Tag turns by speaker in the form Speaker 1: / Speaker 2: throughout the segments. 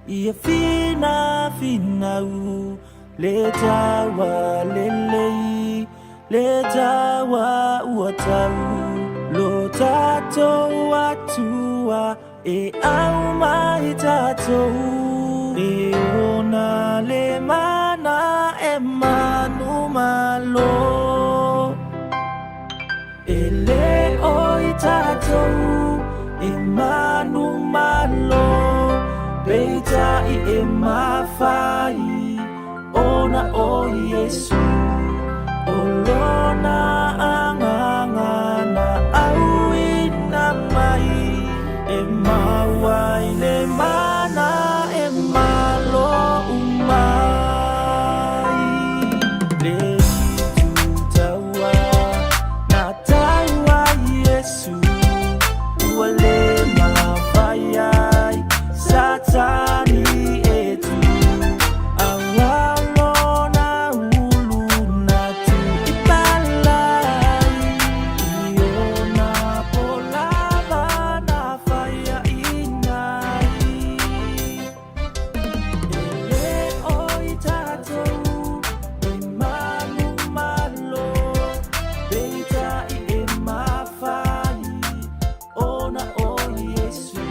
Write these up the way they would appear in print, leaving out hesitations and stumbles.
Speaker 1: Ia fina finau le tawa lelei le tawa uatau lo tatou atua e au mai tatou e ona le mana e manu malo e le oi tatou e manu malo Beita I mafai ona o Yesu olona angangana aui namai e mawai le mana e malo umai le tutawa na tawa Yesu uale mafai Satani etu awalona uluna tu ibalai iona polava na faya inai ele oi tatou imanu malo beita I mafai ona o Yesu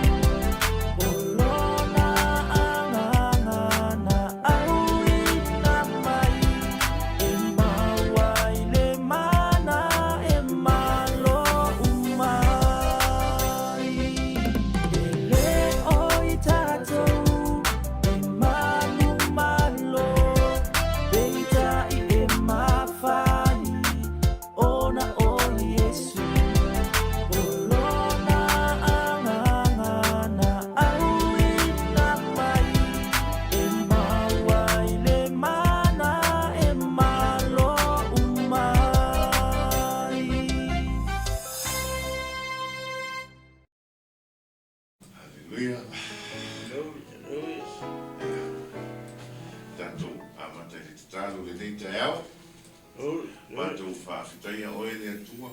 Speaker 2: Faafetaia oe le atua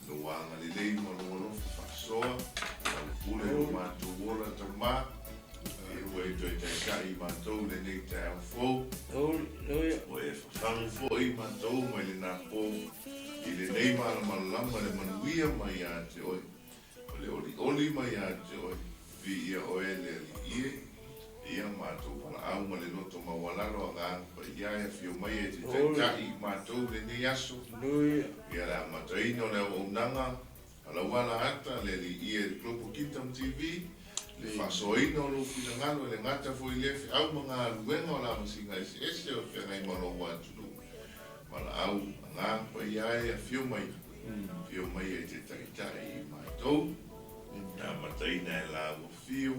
Speaker 2: loaga lelei malogolofa faasoa taupule o matou ola taumā e ua e toe taikaʻi I matou lenei taeao fou ua e fafalu foʻi matou mai lenā pō I lenei malamalalama le manuia mai iā te oe o le olioli mai iā te oe viia oe le aliie ia matou palaau ma le loto maualalo agaga paia e fio mai e te taikaʻi matou lenei aso ia le amataina o le auaunaga alauala ata le aliia le klopo kitam TV le faasoaina o lou finagalo e le gata foi lea feʻau ma galuega o lamasiga eseese o feagai malou atunu ma laau agaga paia e afio mai e te taʻitaʻi matou na amataina e lauafio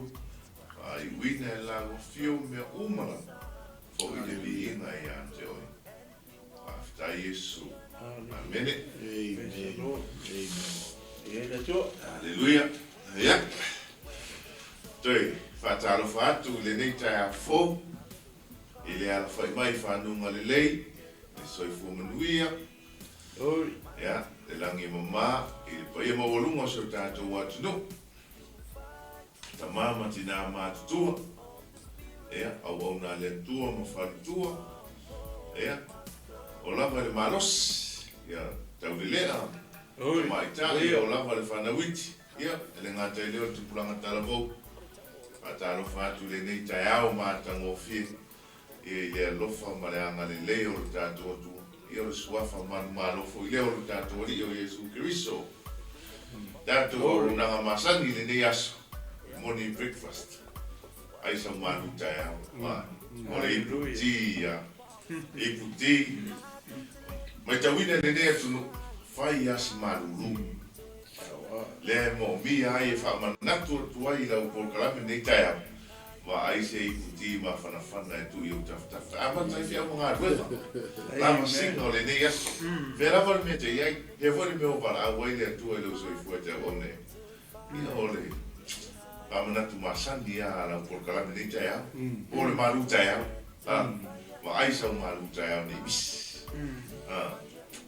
Speaker 2: ai wina e lago fio mea umala fo I le viinga ia te oe. Afta Yesu. Amen. Aleluia. Ia. Toi, whataro whatu le nei tai a fo. I le ala whai mai whanunga le lei. Le soi fu manuia. Ia, le langi mama. I le paia mawalunga so tātou watunu. Ta mama tina mātutua, ea, au nā le tua ma wharutua, ea, o lava le malos, ia, tau le lea, mai tāli, o lava le whanawiti, ia, le ngāta I leo tupulanga talavou, a tālo whātu le nei tai au mātango fie, ia I le alofa ma le anga le leo le tātua tua, ia o le suafa manu malofo I leo le tātua li o Yesu Kiriso, tātua o nanga masani le nei aso, morning breakfast. Ai sa manu tai au. O le iputi, iputi. Mai tawina le nea tunu, whai as maruru. Le mo mi ai e whamanatu tuai lau polkalame nei tai au. Ma ai se iputi ma whanawhana e tu i o taftafa. Amatai fia mga ruela. Lama singa o le nei aso. Vera wale me te iai, he wale me o para au ai le atua e lau soi fuete au one. Ina o le. Pamanatu masani ia lau polkalame nei tai au. O le maru tai au. Ma ai sa maru tai au nei mis.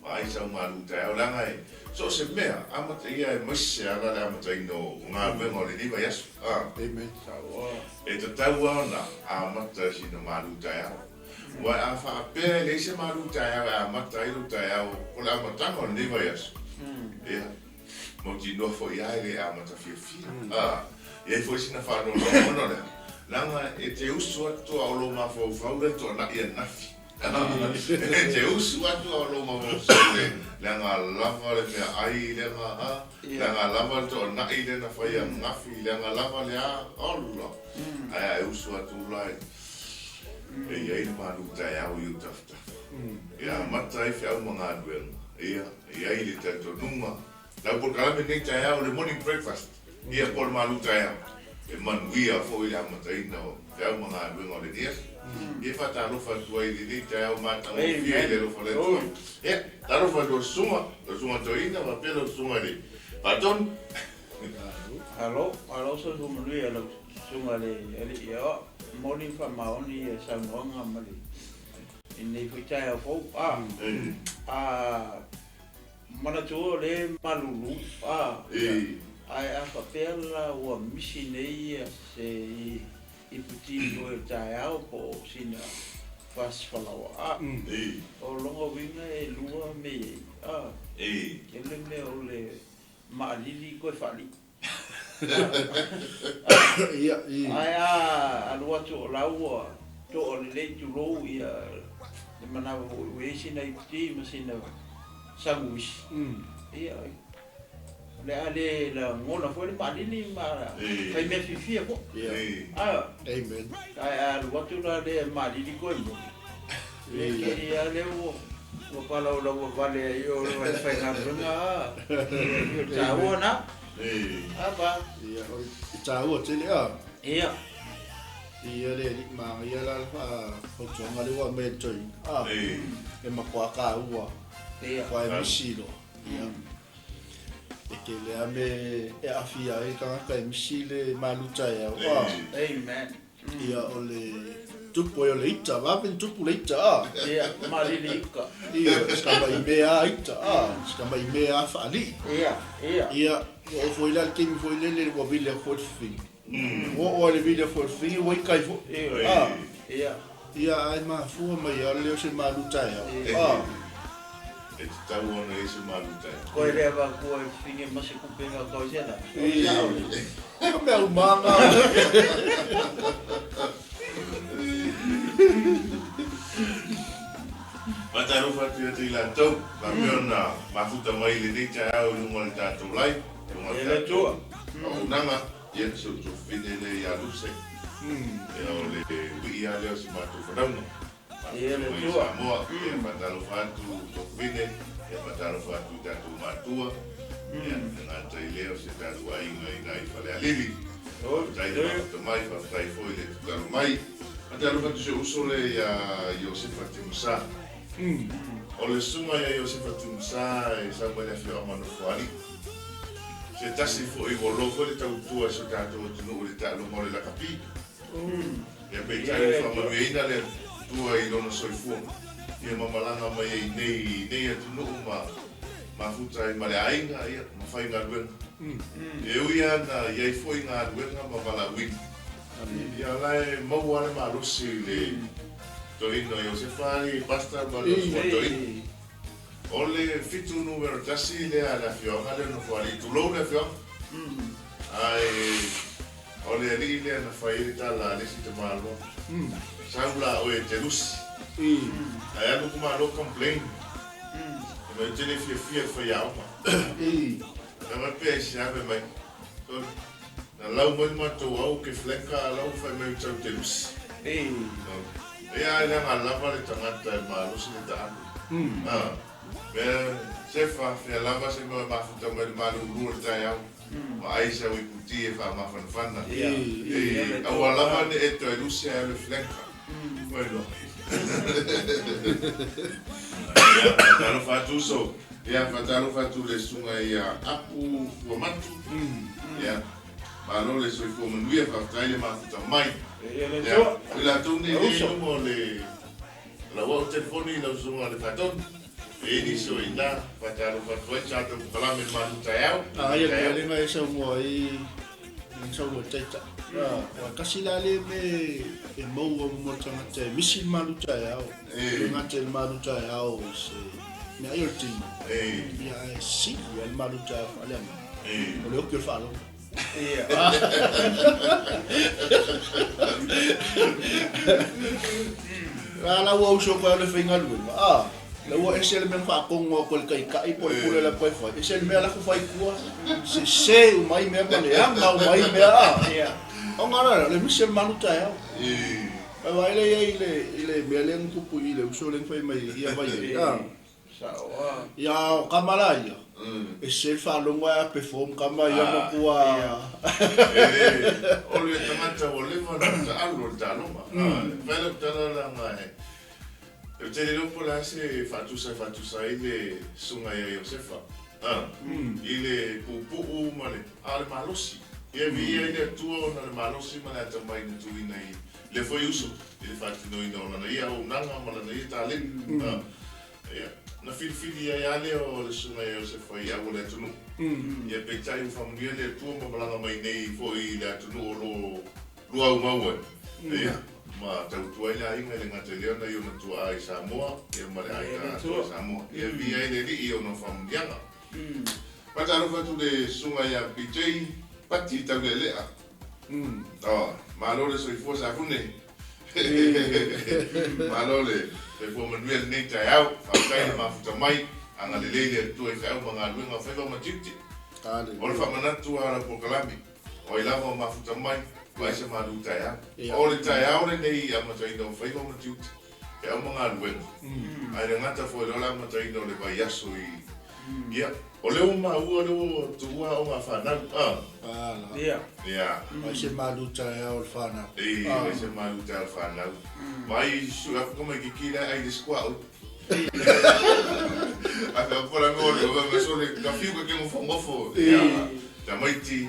Speaker 2: Mai sa malu tai o langa e. So se mea, amata ia e maise ala le amata ino ngā wenga o le niwa yasu.
Speaker 3: Amen.
Speaker 2: E te tau ana amata sino malu tai au. Wai a whaapea le se malu tai au e amata ilu tai au o le amatanga o le niwa yasu. Ia, mo ti nofo ia e le amata fia. Ia foi sina whanau lono le. Langa e te usu atu a olo mafau faule to na ia nafi. Te usu atu a olo mafau faule. Langa lava le mea ai lenga ha. Langa lava to na i le na whaia nafi. Langa lava le a olo. Ai e usu atu lai. E iei le manu tai au iu tafta. Ia mata i whiau mga aduenga. Ia, iei le tato nunga. Lau por kalame nei tai au le morning breakfast. Ia por malu tai au. E manuia fo i le amataina o whiau mga aduenga o le nias. Ia whatalofa tua i le tai au matanga o fia i le rofa le tua. Ia, tarofa do sunga toina, ma pelo sunga le. Paton?
Speaker 4: Alo so manuia lo sunga le ia morning Faamasino e saunoanga mali. Nei whitai au fau, mana tō le malulu, ai a whapela ua misi nei se i puti o e tai au po sina whalawa. O longa winga e lua me, ke le me o le maalili koe whali. Ai a alua tō laua tō o le leitu lou ia le manawa ue sina i puti ma sina sanguisi. Ia le ale la ngona foi le malini ma fai me fifia po.
Speaker 3: Amen.
Speaker 4: Ai a alua tō la le malini koe mo. Le kiri a le o pala o laua vale ai o le fai ngā runga. Ia tāua na. Apa?
Speaker 3: Ia, tāua tele a.
Speaker 4: Ia.
Speaker 3: Ia le lik maa, ia la hotonga le ua me toi. E makua ka ua. Kwa e misilo. Ia. E ke lea me e awhia e kangaka e misile maluta e au.
Speaker 4: Amen.
Speaker 3: Ia o le tupu e o le ita, wapen tupu le ita.
Speaker 4: Ia, malili ika.
Speaker 3: Ia, skama i mea ita. Skama i mea whaali. Ia, o foi la kimi foi le wabile forfi. O le vile forfi, o i kai fo. Ia, ai ma fua mai a leo se maluta e au.
Speaker 2: E te tau ona e se malu tai.
Speaker 4: Koe rea wa koe whine masi kupenga koe sena.
Speaker 3: Ia, mea umanga.
Speaker 2: Mataro fatu ia te ila tau, ma meona mafuta mai le nei tai au lunga le tātou lai.
Speaker 4: Ele tua.
Speaker 2: O unanga, ia so to fine le ia luse. E o le ui ia leo si mātou whanaunga.
Speaker 4: Ele tua.
Speaker 2: Samoa, ia mataro fatu to fine, ia mataro fatu tātou mātua. Ia ngata i leo se tātou ainga i nai whale alili. Tai te mafuta mai, whaftai foi le tutaru mai. Mataro fatu se usole ia Iosefa Timusa. O le sunga ia Iosefa Timusa e Samuel Afio Amano Fuari. Se tasi fo i wolofo le tautua se tātou tunu le tālo mo le lakapi. Ia pei tai whamanueina le tua i lona soifua. Ia mamalanga mai e nei atunu ma futa i mare ainga ia ma whai ngā ruenga. E ui ana iai foi ngā ruenga ma wala wina. Ia lai mau ale ma rosi le toino Iosefari pasta ma lo sua toino. O le fitu numero tasi le ala fionga le no fuari tulou le fionga. Ai o le li le na whai le tala le si te malo. Saula o e te lusi. Ai anu kuma lo complain. Ma tele fia whai au ma. Na ma pia si ave mai. Na lau mai matou au ke flenka lau whai mai tau te lusi. Ia ai nga lava le tangata e malusi le taanu. Mea sefa fia lava se moe mafuta mai malu urua le tai au. Ma aisa ui puti e wha mawhanawhana. Au a lava ne e toi lusi a le flenka. Bueno. Ia whataro whatu so. Ia whataro whatu le sunga ia apu fuamatu. Ia. Malo le soifo manuia whaftai le mafuta mai. La tuni le mo le la wa telefoni la sunga le faton Ini so ina patalo patoi chato kalame manu tayau.
Speaker 3: Ia le ngai sa mo ai sa mo teta. Kasi lale me mo mo tanga te misin malu tayau. Nga te malu tayau se me ai ulti. Ya si el malu tayau ale. Ole o que falo. La wo so pa le finga lu. La wo esel men fa ko ngo ko kai kai po pula la po fa. Esel me la ko fa ku. Se o mai me pa le anga o mai me O ngara le misel manuta ya. Ba ile me le ku pu ile so le fa mai ia vai.
Speaker 4: Sawa.
Speaker 3: Ya kamalaya. Esel fa lo ngwa perform kama ya mo ku
Speaker 2: Ole tamata ole fa ta allo ta no ma. Velo ta la mai. Eu teria um polasse fatusa ele sunga ya Josefa. Ele pupu male al malosi. E via ele tuo na malosi male também no tuina aí. Le foi uso. Ele fatino ino na ia o nanga mala na ia tale. Na fili ya ale o le sunga ya Josefa ia o le tunu. Ia peitai o família le tuo malanga mai nei foi le tunu lo lua mau. Ma tau tua ina inga le ngata leona i ona tua ai Samoa, e mare ai ka Samoa. E via i le li i ona whamundianga. Pataro fatu le sunga ia PJ, pati tau le lea. Malo le soifua sa fune. Malo le fua manuia le nei tai au, whaukai le mafuta mai, anga le leile tua i kaiau mga luenga whaiva matiti. O le whamanatu ara po kalami, o i lava mafuta mai, vai se malu taya. O le taya o le nei a mataina o whaiva matiuti. E au mga aluenga. Ai le ngata fo e lola mataina o le vai aso i. Ia. O le uma ua leo tuua o ngā whanau.
Speaker 4: Ia.
Speaker 2: Ia.
Speaker 3: Vai se malu taya o le whanau.
Speaker 2: Vai se malu taya o whanau. Vai su a koma ki kira ai le skua o. A ka pora me o le o me so le ka fiu ka ke mo fongofo. Ia. Ta maiti.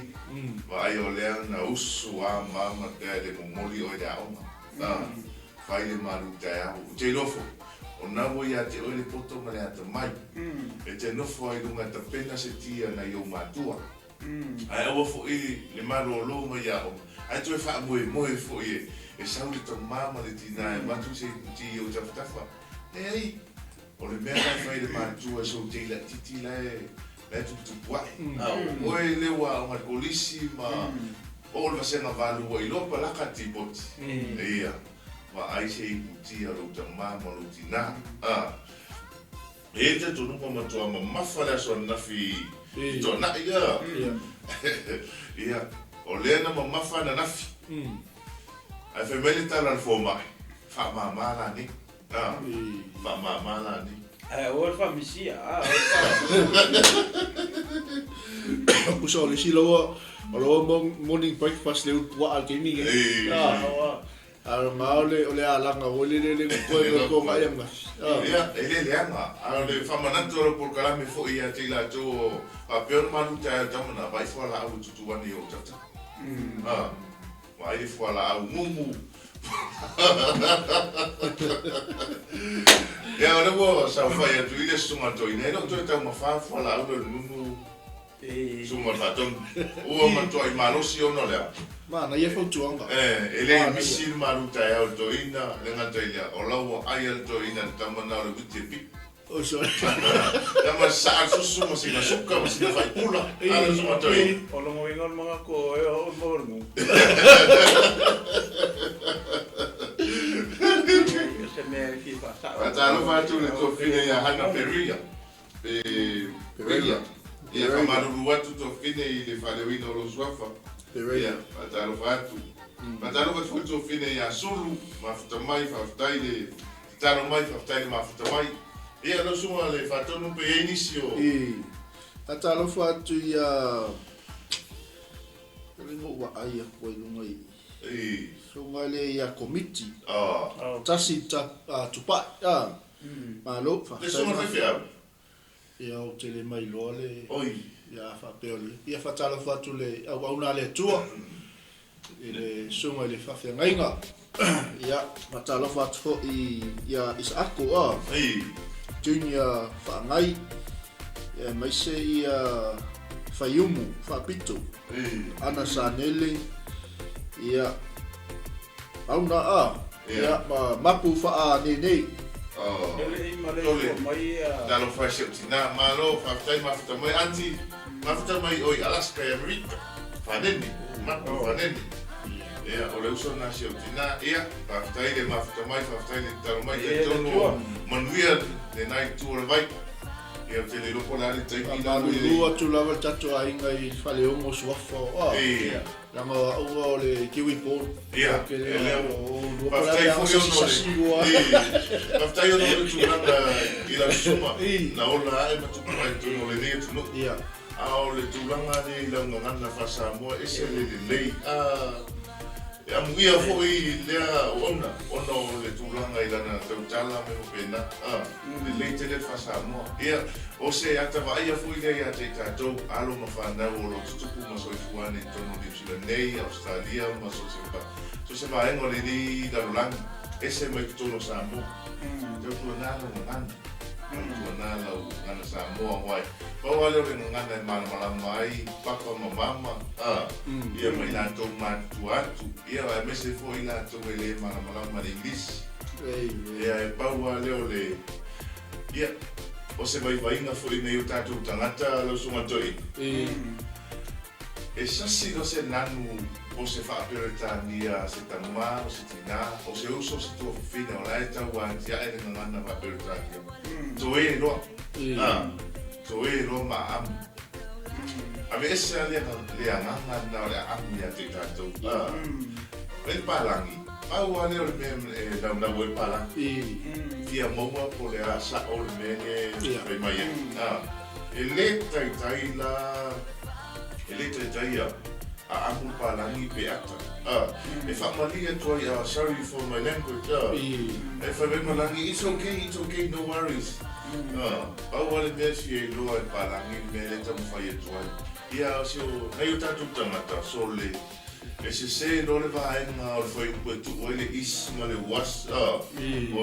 Speaker 2: Vai o lea na usu a mama te le momoli o ia oma. Vai le malu taya o te lofo. O nawo ia te oile poto ma le ata mai. E te nofo ai lunga ta pena se tia na i o matua. Ai awa fo i le maro o loma ia oma. Ai tu e wha moe fo i e sau le ta mama le tina e matu se ti o tafatafa. E ai, o le mea kai whai le matua so te ila titi la e tupuai. O e lewa o ngat polisi ma o le vasenga valu o i lopa laka tipoti. E ia. Ma ai se i putia lo ta mama lo tina. E te tonu pa matua ma mawhale aso nafi to na ia. Ia. O lena ma mawhana nafi. Ai fe mele tala al fo mai. Fa mamala ni. Fa mamala ni.
Speaker 4: O le Faamisia.
Speaker 3: Puso le si lo morning breakfast le tua al kini. Al maule o le alanga o le ko mai anga.
Speaker 2: Ia, ele anga. Al le famananto ro por kalame fo ia te la to a peor manu ta tamana vai fo la au tutu ani o tata. Vai fo la au mumu. Ia ora bo sa fa ia tu ile suma to ine no to ta ma fa fo la au no mumu. Suma fa ton. O ma to ai malosi o no le.
Speaker 3: Mana ia fo tuanga.
Speaker 2: Ele misil maruta e au to ina, le ngata ia, o lau ai al to ina, tamana o le guti e pi.
Speaker 3: O so.
Speaker 2: Tama sa susu mo sina suka, mo sina fai pula, ala suma to ina.
Speaker 4: O lo mo ingon mga ko, e o morno. Se me ki pasa.
Speaker 2: Patalo fatu le to fine ia hana peria. Peria. Ia kamaru watu to fine i le falewino lo swafa. Ia, patalo fatu. Patalo fatu to fine ia sulu, mafuta mai, fafutai le taro mai, fafutai le mafuta mai. Ia no suma le fatu no pe inisio.
Speaker 3: Patalo fatu ia ringo wa ai ko lunga i. So ngale ia committee. Tasi tupa. Malo fa.
Speaker 2: Le suma fefia.
Speaker 3: Ia o tele mai lole.
Speaker 2: Oi.
Speaker 3: Ia fa peole. Ia fa tala fatu le au na le tua. Ele sunga le fa fe ngainga. Ia matala fatu fo i ia is ako junior whaangai, mai se ia whaiumu, whapito, ana sanele, ia auna ia mapu wha nenei.
Speaker 2: Dalo fai se tina malo fatai mafuta mai anti mafuta mai oi Alaska e Amerika faneni mapu faneni ia o le uso na se tina ia fatai le mafuta mai fatai le talo mai e tono manuia le nai tu le vai ia te le lopo la le tai ina
Speaker 3: lua tu lava tato ainga I fale ongo suafa ia langa o le kiwi po
Speaker 2: ia
Speaker 3: ke le o
Speaker 2: fatai fatai no tu langa ila suma na ola e matu mai tu no le ne tu no
Speaker 3: ia
Speaker 2: ao le tulanga le langa ngana fa Samoa ese le lei ya muia foi le ona le tulanga ila na tau tala me pena le lei te le fa Samoa ia o se ata vai foi le ya te tato alo ma fa na o lo tupu ma so fuane tono di sila nei Australia ma so se va en le di da lang ese me tono Samoa te tu na la ngana Samoa wai Pau ale ore ngana mana mai papa mama ia mai la to matu atu ia vai mese fo ina to ele mana English ia pau ale ole ia o se vai na fo ina yo tatu tangata lo sunga toi e sasi no se nanu o se fa aperta nia se tamma o se tina o se uso se to fina o la eta wa ia ele ngana va aperta to e no to e ro ma am ave ese le ngana na le am ya te tato el palangi au ale o me na wo palangi ia momo po le asa o me e mai ele tai la a amu palangi pe ata e fa malia to ya sorry for my language e fa me malangi it's okay no worries au ale mesi e loa e palangi me le tamu fai e tuai ia o nei o tatu tangata so le e se lo le vaenga o le fai tu o le is ma le was o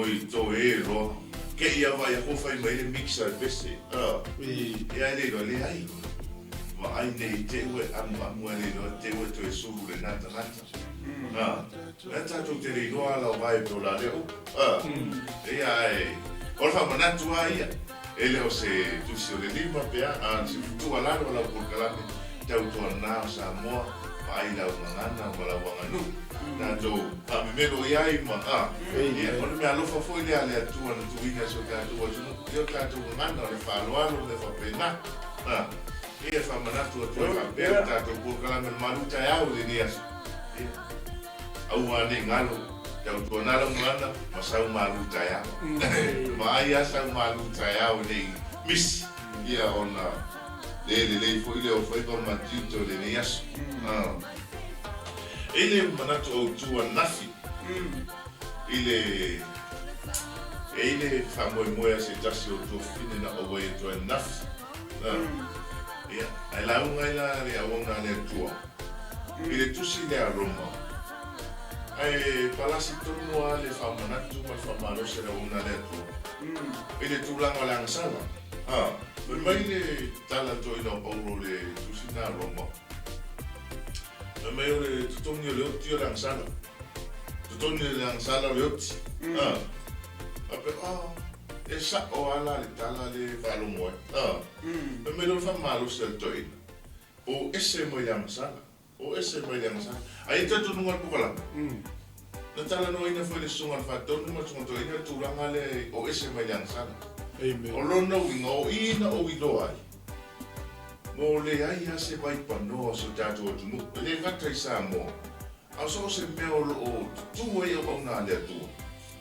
Speaker 2: I to e lo ke ia vai a hofai mai le mixa e pese ia le lo le ai ma ai nei te ue amu le lo te ue to e suru le nata e tatu te le loa la vai to la leo ia e Ora fa manatu ia ele o se tu se le lima pea se tu ala la por calame tau to na Samoa ai la ngana wala wanganu na to a me lo ia I ma ia on me alofa foi le ale tu na tu ina so ka tu yo ka tu ngana le fa lo le fa pena ia fa manatu tu fa pea ta to por calame maluta ia o le dia au ane ngalo Tau tuana la ngana masau maluta ya mai asa maluta ya o nei miss ia ona le foi le foi com matito le nias ele manatu o tua nafi ele famo moya se tasi o tu fine na o e tua nafi ia ai la unga le awona le tua ele tusi le aroma ai palasi tonu ale Faamanatu mai Faamalo se la una leto ele tulanga lang sala mai le tala to ina paulo le tusina roma mai le tutongi le otio lang sala le oti ape e sa o ala le tala le falomo mai le Faamalo se to ina o ese mo yang sala ai te tu nunga pukala na tala no ina foi le sunga fa to nunga sunga to ina tu ranga le o ese mai yang sana o lo no winga o ina o ilo ai mo le ai ase vai pa no so tato tu no le vatai sa mo a so se me o tu e o na le tu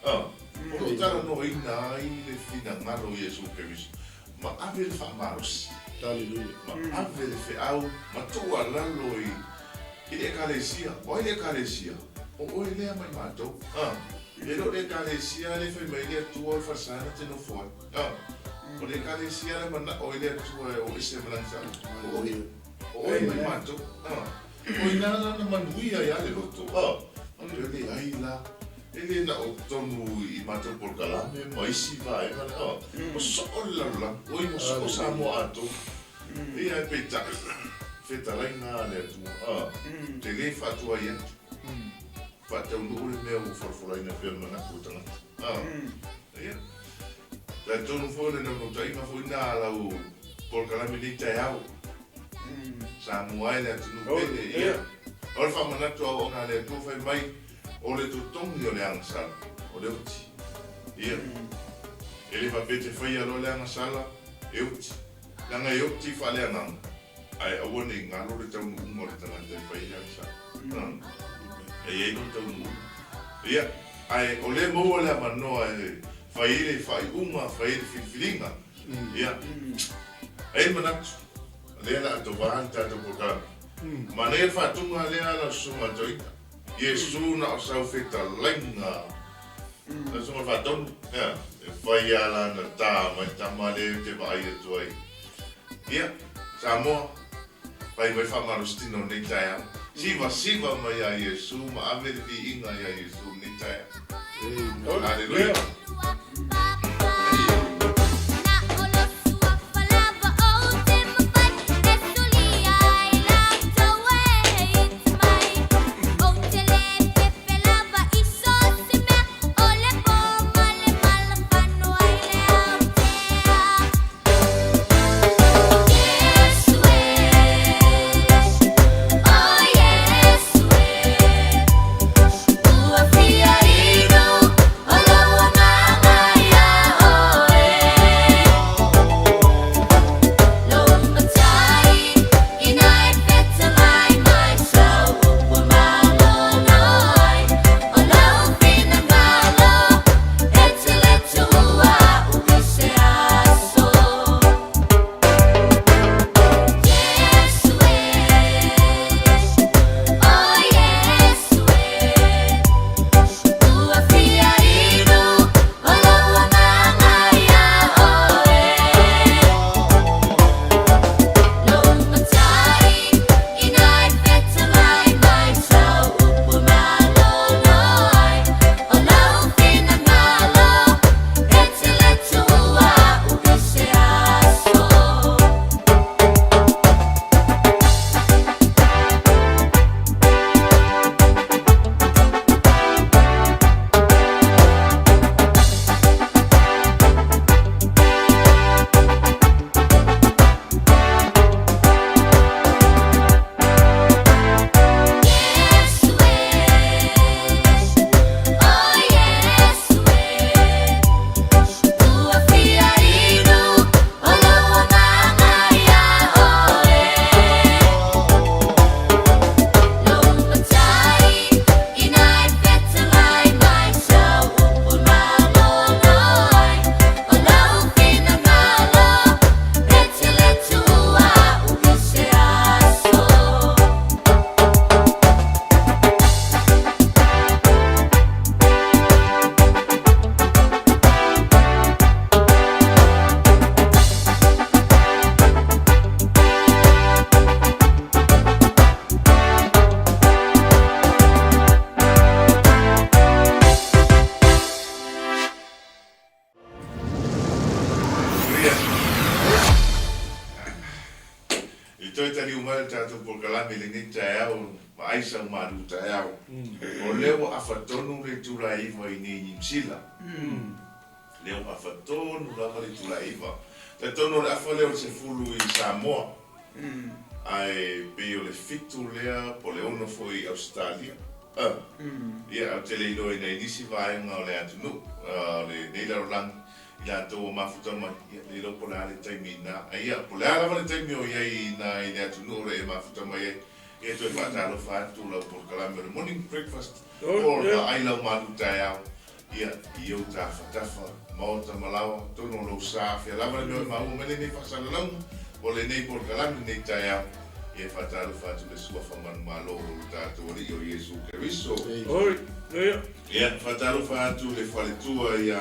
Speaker 2: o tala no ina ai le fina ngalo Yesu Christ ma ave Faamalos
Speaker 3: Hallelujah
Speaker 2: ma ave le fe au ma tu ala loi Ile kalesia, o ile kalesia, o ile mai mato, le kalesia le fai mai le tua fasana te no foi, o le kalesia le mana o ile tua o ese malanza, o ile mai mato, o ina na manuia ya le loto, o le ai la, ele na o tonu I matou por kalame mai si vai mana o so la oi mo so sa mo ato ia peta feta lá na le tu te le fatua ia fata no le meu forfola na firma na puta ia la tonu fole no tai ma foi na la o por kalame ni tai au sa mo ai le tu no pele ia ora fa mana tu o na le tu fai mai o le tutongi o le angasala, o le uti. Ia. Ele va pete fai alo le angasala, e uti. Nanga e uti fa le ananga. Ai awane ngalo le taunu ungo le tangata e fai le angasala. E ei no taunu ungo. Ia. Ai o le moa le amanoa e fai le fai uma, fai le filfilinga. Ia. Ei manatu. Le la ato vahan tato pokara. Ma ne fa tunga le ala sunga toika. Yesu na sau feta lenga. Na suma faton, fai ala na ta mai tamale te vai tu ai. Ia, Samoa. Vai Faamasino nei tai. Siva mai a Yesu, ma ave vi inga ya Yesu nei tai. Hallelujah. toi tali umai tātou por kalame le ngai tai au, ma aisa umaru tai au. O leo afatonu le tula iwa I nei nimsila. Leo afatonu lava le tula iwa. Te tono le afa leo se fulu I Samoa. Ai peo le fitu lea po le ono foi Australia. Ia au te leilo I nei nisi vaenga o le atunu. Le neila rolang. Ia tō mafutama I loko le ale taimi nā. Ia, po le alawa le taimi o iai nā I le atunu o le mafutama iai. Ia toi whaatalo whaatu lau por kalame o le morning breakfast. O le ailau malu tai au. Ia, I au tā whatafa, maota malawa, tono lau sāwhia. Lawa le meo I mahu mene nei whasana lau. O le nei por kalame nei tai au. Ia whaatalo whaatu le sua whamanu malo o tātou ali o Yesu Keriso. Ia, whaatalo whaatu le whaletua ia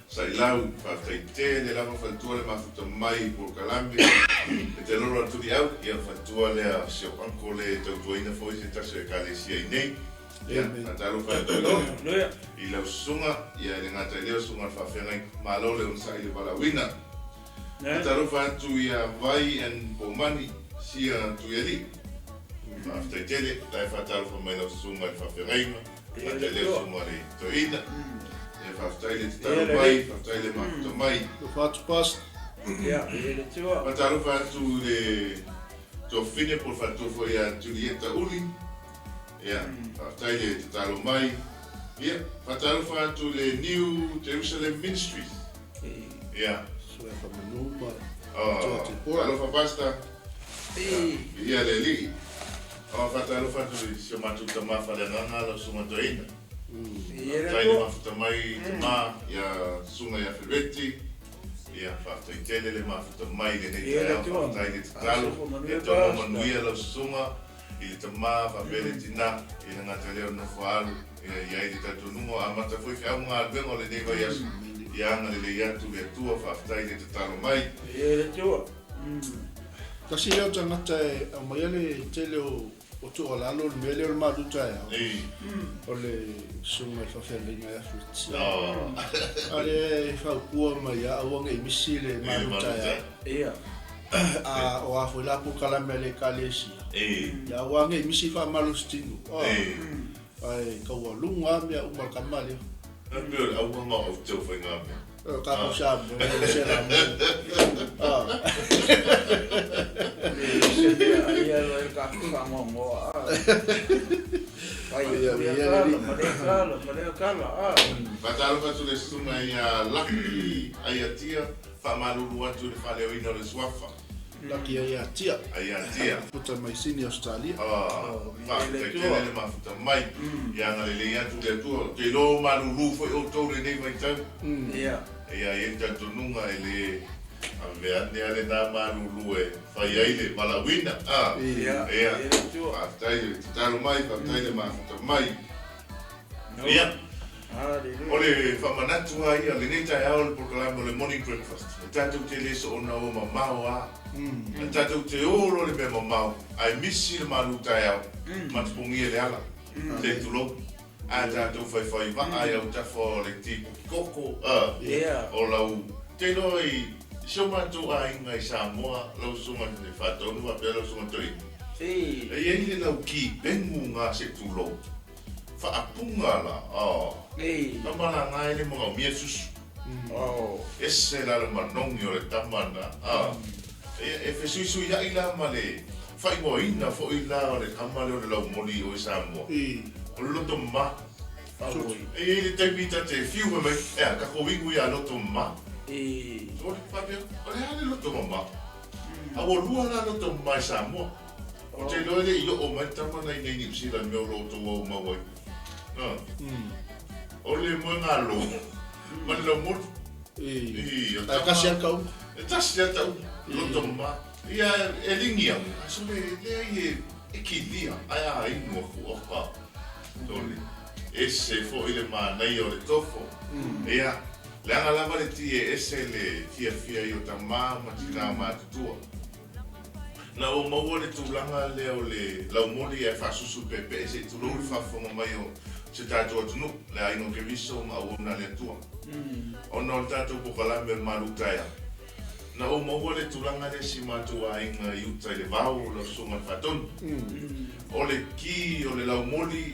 Speaker 2: sai lau whaatai te le lava whatua le mafuta mai por kalame e te loro atu di au ia whatua le a seo anko le tautuaina foi se taso e kalesia I nei Ia, alofa atu
Speaker 4: Loia.
Speaker 2: I lau sunga, ia le ngata leo sunga whawhengai malo leo nsa i le walawina. Alofa atu ia vai en pomani sia tu eli. After tele, lai whatalofa mai lau sunga i whawhengai ma. Ata leo sunga le toina. Ia whawtaile te talo mai, whawtaile mafuta mai.
Speaker 3: Whatu pas.
Speaker 4: Ia, le tua.
Speaker 2: Alofa atu le tofine por whatofo ia Julieta Uli. Ia, whawtaile te talo mai. Ia, whatalofa atu le New Jerusalem Ministries. Ia.
Speaker 3: Sua whamanuma.
Speaker 2: Alofa pasta. Ia le li. Whatalofa atu le sio matuta mawhale nganga la sunga toina. Whawtaile mafuta mai te ma, ia sunga ia whireti. Ia, whawtaitele le mafuta mai le neita whawtaile te talo. Ia tono manuia la sunga. I le tama whapele tina, i le ngata leo no whaalu, ia i le tatu nungo a mata fwoi whiau ngā bengo le newa iasu, i anga le iatu le atua whaftai le te talo mai.
Speaker 4: Ia le tua.
Speaker 3: Kasi leo tangata e a mai ale tele o tu alalo le mele o le maduta e au. O le sunga i whawhele ngai afruti. Ale whaupua mai a awanga i misi le maduta e au.
Speaker 4: Ia.
Speaker 3: O a fo la po kala mele kalesi. Ya wange misi fa malustinu. Ai ka wa lunga me o ma kamale.
Speaker 2: Ndio au nga o tau foi ngame.
Speaker 3: Ka ko sa mo se la mo.
Speaker 4: Ia le ka fa mo. Ai ia kala.
Speaker 2: Patalo fa tu le sunga ia laki ayatia Faamalulu atu le whaleo ina le swafa.
Speaker 3: Laki ai atia.
Speaker 2: Ai atia.
Speaker 3: Puta mai sini Australia.
Speaker 2: Whakatele le mafuta mai. Ia ngā le atu le atua. Te lo malulu foi o tau le nei mai tau.
Speaker 4: Ia.
Speaker 2: Ia e tatu nunga e le aveane ale nā malulu e whai ai le walawina.
Speaker 4: Ia.
Speaker 2: Whakatele te talo mai, whakatele mafuta mai. Ia. O le whamanatu ai a le neita e ao le proklama le morning breakfast. E tātou te leso o na o mamau a. E tātou te oro le mea mamau. Ai misi le manuta e ao. Matupungi e le ala. Te tulo. A tātou whai wa ai au tafo le tipu koko. O lau te noi somatu a inga i Samoa. Lau somatu ne whatonu wa pēr lau somatu i. E iei le lau ki bengu ngā se tulo. Whaapunga la. Tamana ngai le mga mia susu. Ese la le manongi o le tamana. E whesui ia ila ma le whai mo ina fo ila o le kamale o le lau moli o i Samoa. O le loto ma. E le taimita te fiu me mai. E a kako wingu ia loto ma. O le papia, o le hale loto ma. A o lua la loto ma i Samoa. O te loele i o mai tamana i nei nipsila me o loto o mawai. O le mo ngā lo, ma le lau motu.
Speaker 3: A kasi akau.
Speaker 2: E tasi atau, loto ma. Ia e lingi au, aso le ai e kilia, ai a inu aku oka. Tole, ese fo i le mānei o le tofo. Ia, le anga lava le tie ese le fia i o ta māma tina mātutua. Na o maua le tūlanga leo le laumoli e whasusu pepe, se tūlou le whafonga mai o se tātou atunu, le aingo ke viso ma o na le atua. O na o tātou pokalame le marutaia. Na o maua le tūlanga le si mātou a inga iutai le vau o la sunga whatonu. O le ki o le laumoli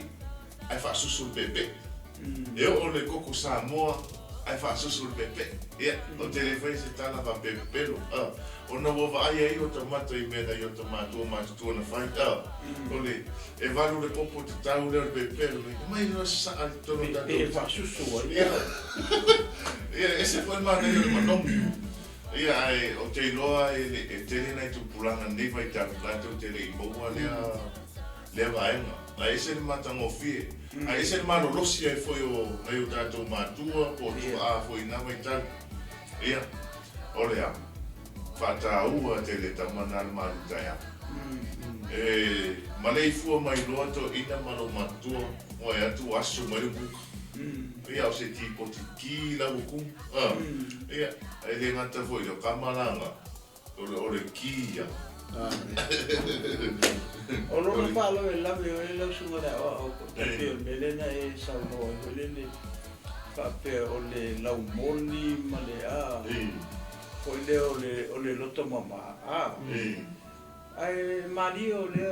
Speaker 2: ai whasusu pepe. E o le koko Samoa ai whasusu pepe. Ia, o telefai se tala wa pepelo. O na wawa ai ai o tamata i mena i o tamatua mātutua na whai. O le, e waru le popo te tau leo le pepelo. Mai no sa a tono tātou.
Speaker 4: E whasusu ai.
Speaker 2: Ia, e se whai mana i o le manongi. Ia, ai, o te iloa e tele nei tu pulanga nei vai tātou tātou tele i moua lea vaenga. A ese le matango fie. A ese le malolosi ai foi o nei o tātou mātua, po tu a foi na mai tātou. Ia, o lea. Whataua te le tamana le marutai a. Malei fua mai loa to ina mano matua o e atu aso mai buka. Ia o se tipo te ki la uku. Ia, e le ngata foi o kamalanga. O le ki ia.
Speaker 4: O lona palo e lave o e lau sunga da o te o melena e sauno o lene pape o le lau moli ma le a o le loto mama a ai mali o le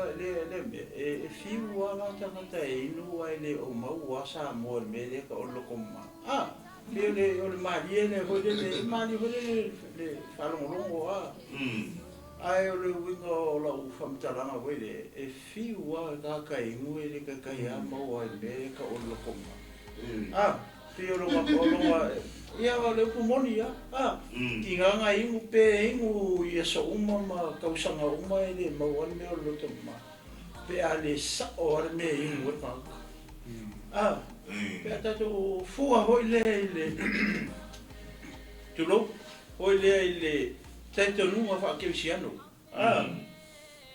Speaker 4: e fiu ala tangata e inu ai le o mau asa mo me le ka o loko ma a le o le mali le ho le mali ho le falongo a ai o le winga o la ufamtalanga wele e fiu a ka ingu e le ka ia mau ai me ka o loko ma a te o longa ia o le pumoni ia ki nganga ingu pe ingu ia so uma ma kausanga uma e le mau ane me o loto ma pe a le sa o ane me ingu e panga pe a tato fua hoi le tulo hoi le tato nunga wha kewisiano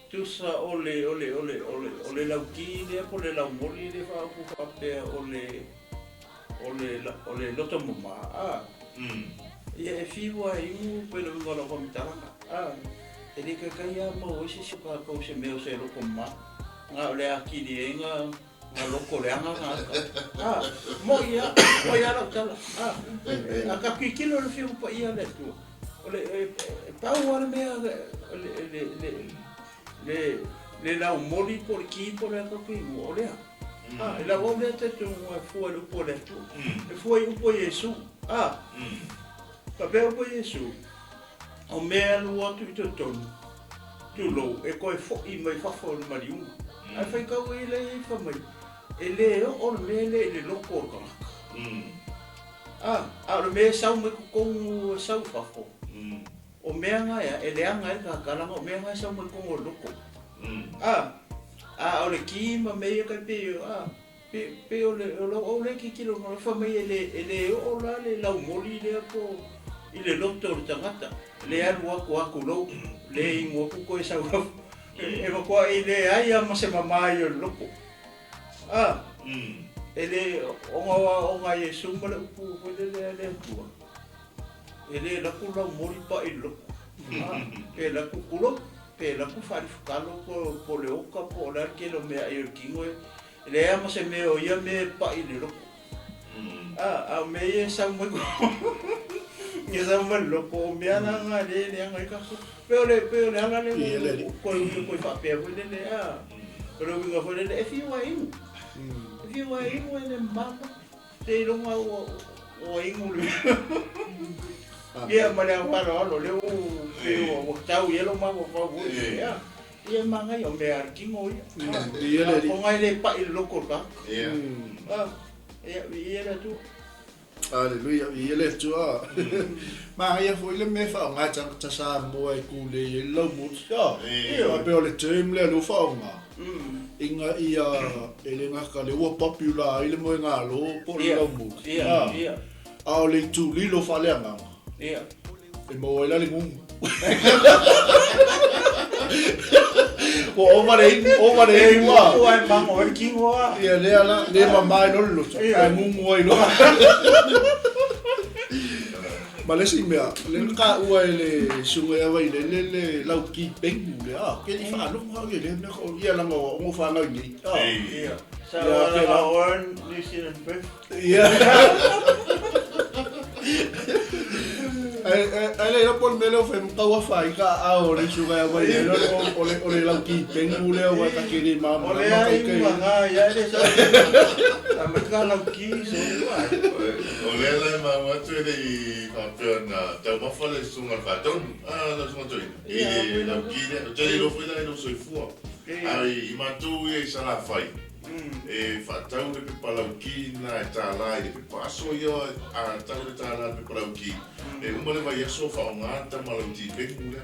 Speaker 4: tu sa ole lauki le po le laumori le wha upuka pe ole loto muma ia e fiwa ingu pelo ngola komitaranga e le kakaya mo ese suka ko se meo se loko ma nga ole akili nga loko le anga mo ia la tala aka kikilo le fiu pa ia le tu ole pau ala me le la moli por ki por la ko mo ole la volta te tu fu le po le tu e fu un po Yesu papel po Yesu o me alu atu i te tonu tu lo e koe fo i mai fafo le mariunga ai fai kau e le i whamai e le o me le loko o kama o me sau me kukongu sau fafo o mea ngai e le anga e ka kalanga o mea ngai sau me kongo loko o le ki ma mea kai pe o le ki kilo no whamai e le o la le lau mori le po i le loto o le tangata le alu aku lou le ingo aku koe sau e wakua i le ai ama se mamai o loko e le onga Yesu ma le upu le atua e le laku lau mori pa i loko e laku kulo pe laku wharifukalo po le oka po le arkelo mea i o kingo e le ama se mea o ia me pa i le loko me e sau mai ia sa mai loko mea nanga le anga i kako peo le anga le koe whapea koe le pero winga koe le e fiwa ingu e le mama te longa o ingu le ia ma le awaro alo le o tau ielo ma o fawu ia manga i o mea arkingo ia o ngai le pa i loko ka ia le tu
Speaker 3: Aleluia, ia le tua. Ma ia foi le me fa nga ta sa mo ai ku le lo mut. Ia pe o le tem le lo fa nga. Inga ia ele nga ka le wa popular ile mo nga lo po lo mut. Ia. A le tu li lo fa le nga. Ia. E mo ila le mum. O mare wa.
Speaker 4: O ai mango e kingo a.
Speaker 3: Ia le ala le mamai no lo. Ai mum o ilo. Ma le si mea, le ka ua le sunga ea wai le lau ki pengu le ke ni wha anu ngau le me ko ia langa o ngo wha ngau ni.
Speaker 4: Ia. Sa wala oran New Zealand birth.
Speaker 3: Ia. Ai le rapol me lo fe mtau fa i ka a o le sunga ea wai o le lau ki pengu le o ka kiri mama.
Speaker 4: O le ai mga ia le sa. A me ka lau ki so wai.
Speaker 2: O le la mama tu le na tau mafale sunga faton la sunga toi e la kile te lo foi la no soi fua ai imatu e sala fai e fatau de palauquina e tala e paso yo a tau de tala de palauqui e uma le vai so fa ngata malauti pengule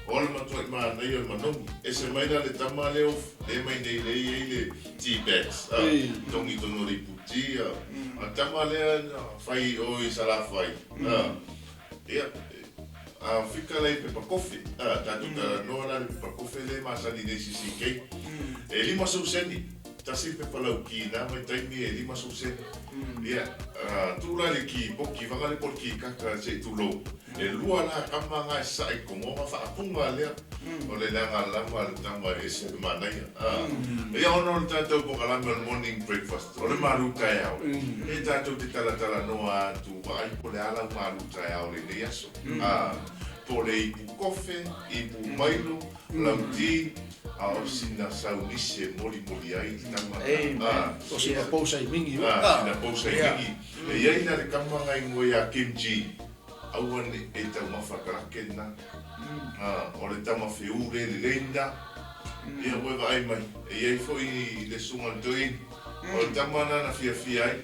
Speaker 2: ol matu ma nei o manong e se mai le tamale o le mai nei le T-bags tongi tono le putia a tamale fai o i sala fai ia a fica le pe kofi tatu no la pe kofi le masani de sisi ke e lima so sendi tasi pe palau ki na mai tai mi e 5 susen. Ia, tula le ki poki vanga le porki kaka se tulo. E lua la kamanga sa I kongo fa apunga le. O le langa lama le tama e se manai. Ia ono le tatou po kala morning breakfast. O le maru tai au. E tatou te tala noa tu ai po le ala maru tai au le yaso. Po le ipu kofe, ipu mailo, lauti, o sina saunise moli ai tama.
Speaker 3: O sina pousa I mingi.
Speaker 2: Sina pousa I mingi. E iai na le kamanga I ngoe a kimchi. Auane e tau mawhakarake na. O le tama whiure le leina. Ia wewa ai mai. E iai foi le sunga toi. O le tama na fia ai.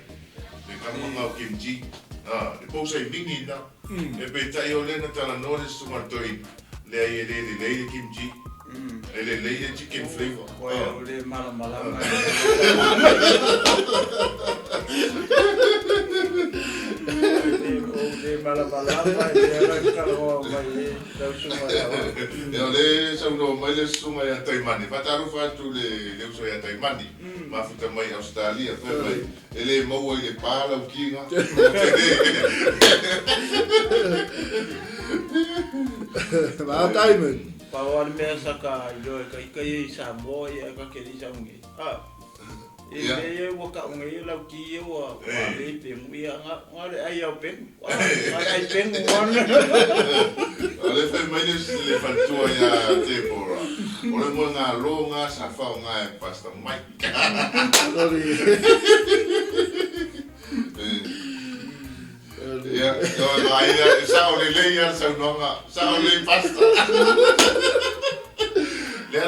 Speaker 2: Le kamanga o kimchi. Le pousa I mingi na. E pe tai o lena tala no le sunga toi. Le ai e le kimchi. E le chicken flavor.
Speaker 4: O le malamalama. Le malamalama e la kaloa mai e tau sunga
Speaker 2: ia. Le sauno mai le sunga ia taimani. Whataru whatu le uso ia taimani. Mafuta mai Australia. E le maua I le pāla o kinga.
Speaker 3: Maa taimen.
Speaker 4: Pawan mea saka yo kai Samoa ia ka keri saungi. E waka unge la ki wa le pe muia ngale ai au pe. Ai pe ngwana.
Speaker 2: Le fe mai le fatua ia te pora. O le mo nga longa sa fa nga e pasta mai. Ya, yo ai sa o le leia sa nonga, sa o le pasta. Le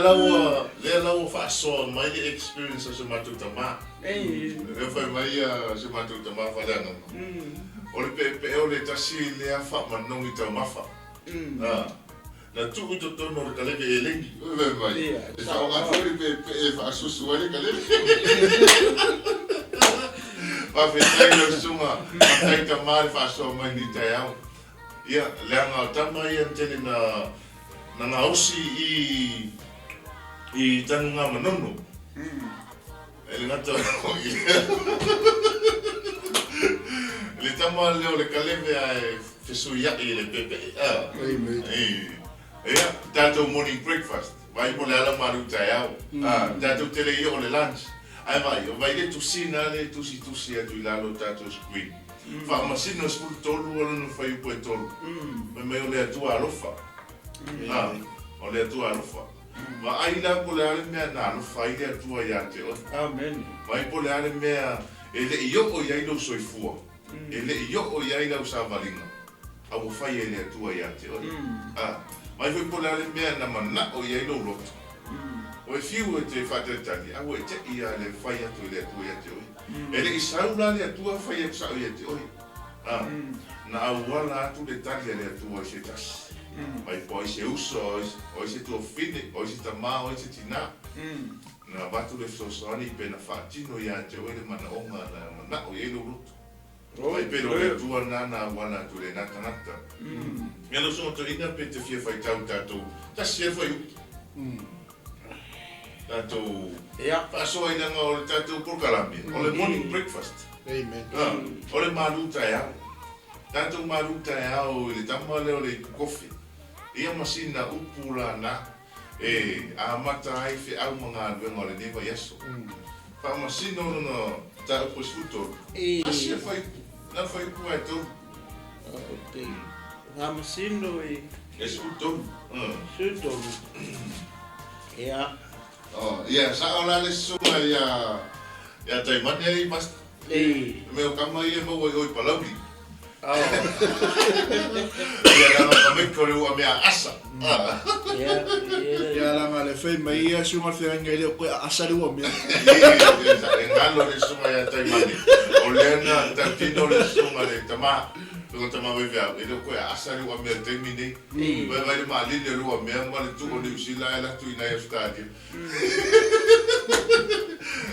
Speaker 2: la o fa so mai the experience so matuta ma. Le fa mai so matuta ma fa lana. O le pe o le tasi le fa manongi ta mafa. Na tu to no le kale e lengi. Le mai. Sa o ga foi pe fa so so le kale. Pa fai lo sunga, pa ta mal fa so mai ni ta au. Ia, le anga tama ia tele na ngausi I tanga manono. Ele ngata o le tama le kaleme ai fesu ia I le pepe. Ia, tato morning breakfast. Vai po le ala maru ta au. Tato tele I o le lunch. Ai vai le tusina le tusi atu I lalo tato screen. Faamasino skul tolu wala no fai po tolu. Me o le atua alofa. O le atua alofa. Ma ai la po le ale mea na alofa I le atua ia te o.
Speaker 4: Amen.
Speaker 2: Mai po le ale mea ele I o ia lo soifua. Ele I o ia la usavalinga. A mo fai ele atua ia te o. Mai po le ale mea na mana o ia lo roto. O e fiu e te whatetani, au e te ia le whai atu le atua ia te oi. E le isaula le atua whai atu sao ia te oi. Na au wala atu le tali le atua I se tasi. Mai po I se uso, o I se tua fine, o I se tama, o I se tina. Na watu le sosoani pe na whaatino ia te oi le mana onga na mana o ielo roto. Mai pero le atua na wala atu le nata. Mea lo songa to ina pe te fia whai tau tatou. Tasi e whai uki. Tatou paso ina nga o le tatou porkalami, o le morning breakfast.
Speaker 3: Amen.
Speaker 2: O le maru tai au. Tatou maru tai au le tama leo le kofi. Ia masina upula na a mata ai fe au mga alwenga o le neva yaso. Faamasino no ta upos futo. Asia fai, na fai kua e tau.
Speaker 4: Faamasino
Speaker 2: Es futo.
Speaker 4: Suto. Ia.
Speaker 2: Ia, sa ola le sunga ia taimani ai mas. Meo kama ia mau oi palauri. Ia la kama ko le ua mea asa.
Speaker 3: Ia la ma le fei mai ia sunga fe ngai le ko asa le ua mea.
Speaker 2: Ngalo le sunga ia taimani. O lena tatino le sunga le tama. Ko tama we vea, e ko asa le ua mea taimini. Vai le mali le ua mea ma le tu o le usila la tu ina ia stadio.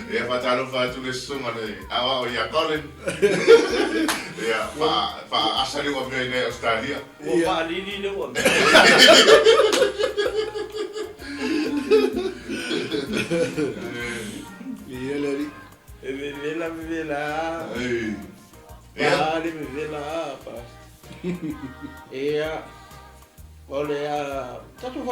Speaker 2: E fatalo fatu le sunga le awa o ia Colin. Ia fa asali wa me ne Australia.
Speaker 4: O pa lili le wa.
Speaker 3: Mieleri.
Speaker 4: Vela.
Speaker 2: Ia.
Speaker 4: Pare vela pa. Ia. Ole a tatu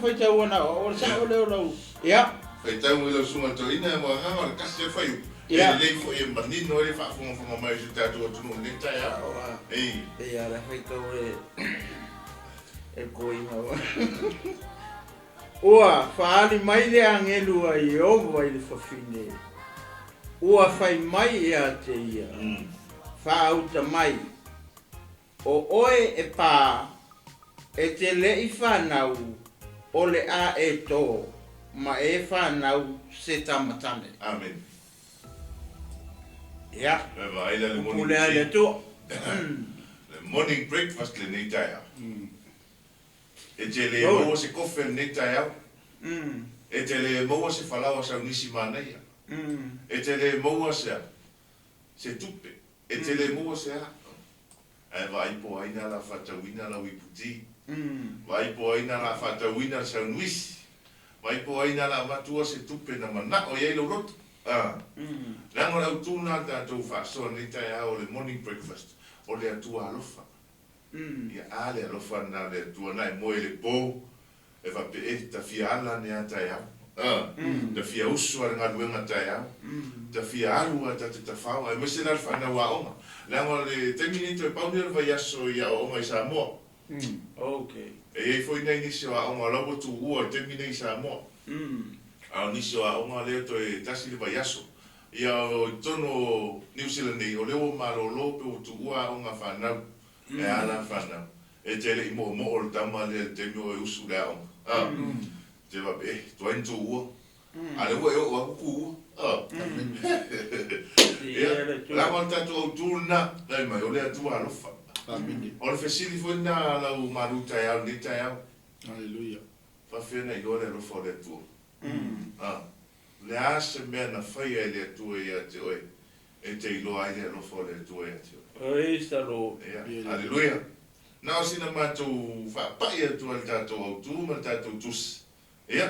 Speaker 4: fai tau ana o sa ole o. Ia.
Speaker 2: Fai tau ilo sunga to ina mo ha kasi fai.
Speaker 4: Ia.
Speaker 2: Le fo e manino le fa fo mai se tatu tu no le tai a. Ei.
Speaker 4: Ia la fai tau e koina wa. Ua faali mai le angelu ai o vai le fafine. Ua fai mai ia te ia. Fauta mai. O oe e pā e te lei whanau o le a e tō ma e whanau se tamatane.
Speaker 2: Amen.
Speaker 4: Ia.
Speaker 2: Vai le morning.
Speaker 4: Pule ale tō.
Speaker 2: Le morning breakfast le nei tai a. E te le mo se kofe nei tai a. E te le mo se falawa sa nisi manai. E te le mo se tupe. E te le mo se a. Ai vai po aina la fatawina la wiputi. Vai po aina la fatawina sa nuisi. Vai po aina la matua se tupe na mana o ye lo rot. Lango la utuna ta to fa so ni tai a o le morning breakfast. O le atua alofa. Ia ale alofa na le tua na mo le po. E va pe e ta fia ala ne ata ia. Ta fia usu ala nga luenga ta ia. Ta fia alu ata te ta fao. E mese na fa na wa onga. Lango le terminito e pauni ala vai aso ia o onga i Samoa.
Speaker 4: Okay.
Speaker 2: E foi na inisio a onga lobo tu ua termine i Samoa. A inisio a onga leo to e tasi le vai aso. Ia o tono New Zealand o leo malo lope o tu ua onga whanau. E ala whanau. E te le imo mo o le tama le te mio e usu lea onga. Te wape, tuain tu ua. Ale ua e o a kuku ua. Lama tatu au tūna, nei mai, o lea tua alofa. O le fesili foi na lau maru tai au, ni tai au.
Speaker 3: Hallelujah.
Speaker 2: Whawhena i lore alofa o lea tua. Le ase mea na whai ai lea tua ia te oe. E te ilo ai lea alofa o lea tua ia te oe.
Speaker 4: Oista ro.
Speaker 2: Hallelujah. Nao sina mātou whapai atu al tātou au tū, ma tātou tus. Ia,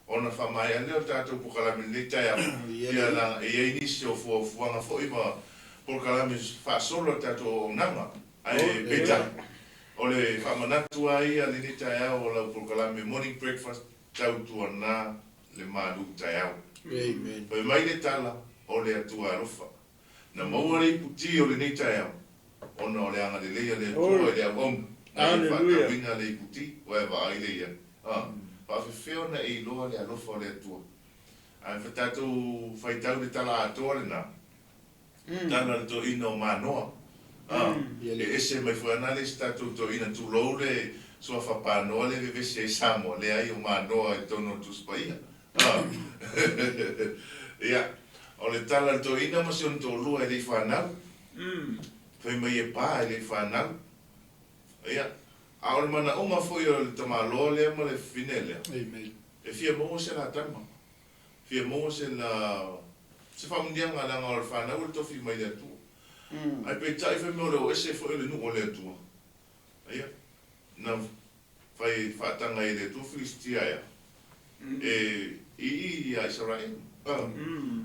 Speaker 2: ona whamai a leo tātou pokalami le tai au. Ia langa, e inisi o fuanga fwoi ma pokalami whaasolo tātou o nanga. Ai beta. O le whamanatu ai a le tai au o la pokalami morning breakfast tau tua nā le mālu tai au.
Speaker 3: Amen.
Speaker 2: Pai mai le tala o le atua arofa. Na maua le puti o le nei tai au. Ona o le anga le leia le atua le au om.
Speaker 4: Hallelujah.
Speaker 2: Wina le puti, o e wa ai leia. Whawhewheo na e loa le alofa o le atua. Ai whatatou whaitau le tala atua le nā. Tana le to ina o manoa. E ese mai whanā le statou to ina tu lou le sua whapanoa le vevese e Samoa le ai o manoa e tono tu spaia. Ia, o le tala le to ina ma se on to lua e le whanau. Whai mai e pā e le whanau. Ia, a ole mana o ma foi o le tamaloa le ma le fine le.
Speaker 3: Amen.
Speaker 2: E fia mo se la tama. Fia mo se la se whamundianga langa o le whanau le tofi mai le tu. Ai pe tai whai mo le o ese foi le nu o le tu. Ia, na whai whatanga i le tu Filistia ia. E i a Israel.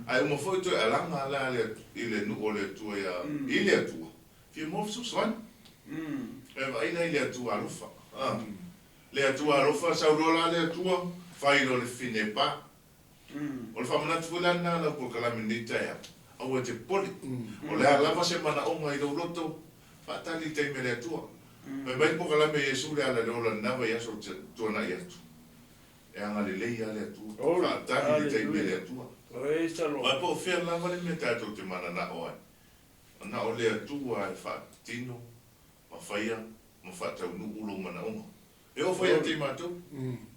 Speaker 2: Ai uma foi to alanga la le i le nu o le tu ia. I le tu. Fia mo su swan. E vai nei le atua alofa. Le atua alofa sa urola le atua fai lo le fine pa. O le whamanatu fulana na po kalaminita ia. Au e te poli. O le alava se mana onga i lo loto. Fatali te me le atua. Me mai po kalame Yesu le ala le ola nava ia so tuana i atu. E anga le leia le atua. Fatali te me le atua.
Speaker 4: Oista ro.
Speaker 2: Mai po fia lava le me tato te mana na oa. Na o le atua e fatino. Ma whaia, ma whatau nu ulo mana onga. E o whaia te mātou,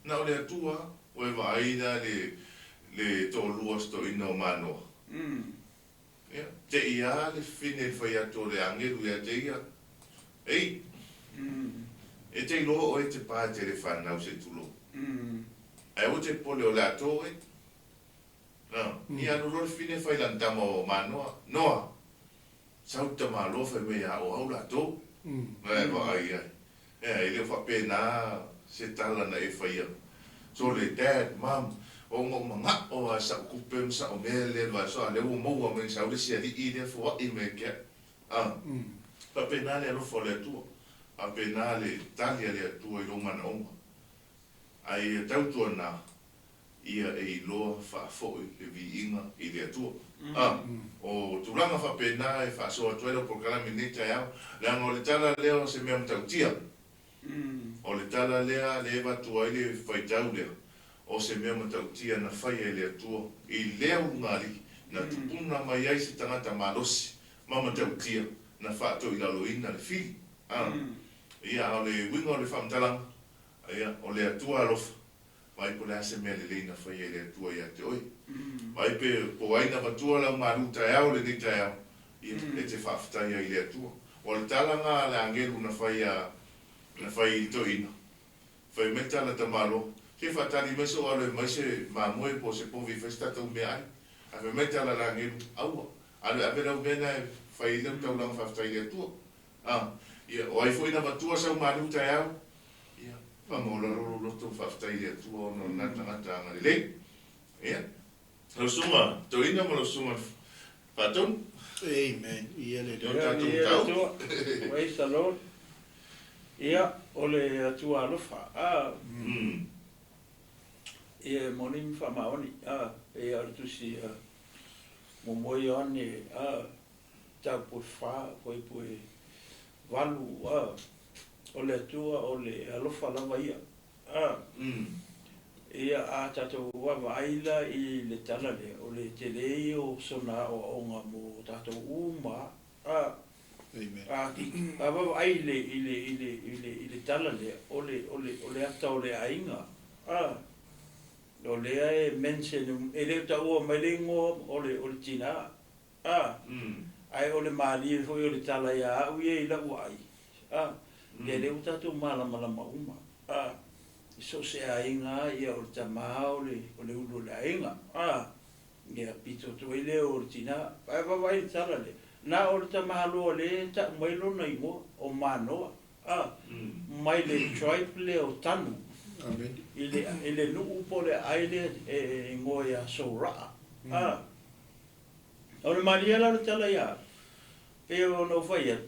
Speaker 2: na o le atua, o e waaina le tō lua sto ina o manoa. Te ia le fine whaia tō le angeru ia te ia. Ei, e te loa o e te pā te le whanau se tulo. E o te pole o le ato e. Ia no rol fine whailan tama o manoa. Noa, sauta mā lofa me a o au la tō. Vai vai ai. Ele fa pena se tala na e faia. So le dad, mom, o ngo manga o sa kupe sa o mele va so le o mo o men sa o si ali ide fo I me ke pa penale lo fo le tu a penale talia le tu I lo mana o ai tau tu na ia e lo fa fo le viinga I le tu o tulanga fa pena e fa so tu lo programa minita ya la no le tala leo se me tau tia o le tala lea le va tu ai le fai tau le o se me tau tia na fai le tu I leo ngari na tupuna mai ai se tangata malosi mama tau tia na fa to I la loina le fi ia o le wingo le fa mtalang ia o le atua alofa mai ko le se me le na fai le atua ia te oi mai pe po ai na batua la maruta ya o le ni ta ia e te fa fta ia le atua o le talanga le angelu na fai to ina fai meta la tamalo ke fa tali meso o le mai se ma moi po se po vi festa to me ai a me meta la angelu au ale a vera bena fai le to la fa fta ia atua ia o ai foi na batua sa maruta ya ia pa mo lo to fa fta ia atua no na tanga le ia lo suma to ina mo lo suma paton
Speaker 3: Amen. Ia le
Speaker 2: Yo tatu tau.
Speaker 4: Praise the Lord. Ia, ole atua alofa. Ia monim Faamasino. E artusi momoi ane tau pui wha, pui walu. Ole atua, ole alofa lava ia. Ia a tatou wawa aila I le tala le, o le te lei o sona o onga mo tatou uma.
Speaker 3: Amen.
Speaker 4: A wawa aile I le tala le, o le ata o le ainga. O le e mention, e le ta ua mai le ngo o le tina. Ai o le mali foi o le tala ia au ia I la uai. Le utatou malama uma. So se ainga ia o tamao le ulu le ainga ia pito to ile o tina vai tala le na o tamalo le ta mai lo nei mo o mano mai le tribe le o tanu
Speaker 3: Amen.
Speaker 4: ile no upo le aile e ngoia so ra o le maria la tala ia pe o no vai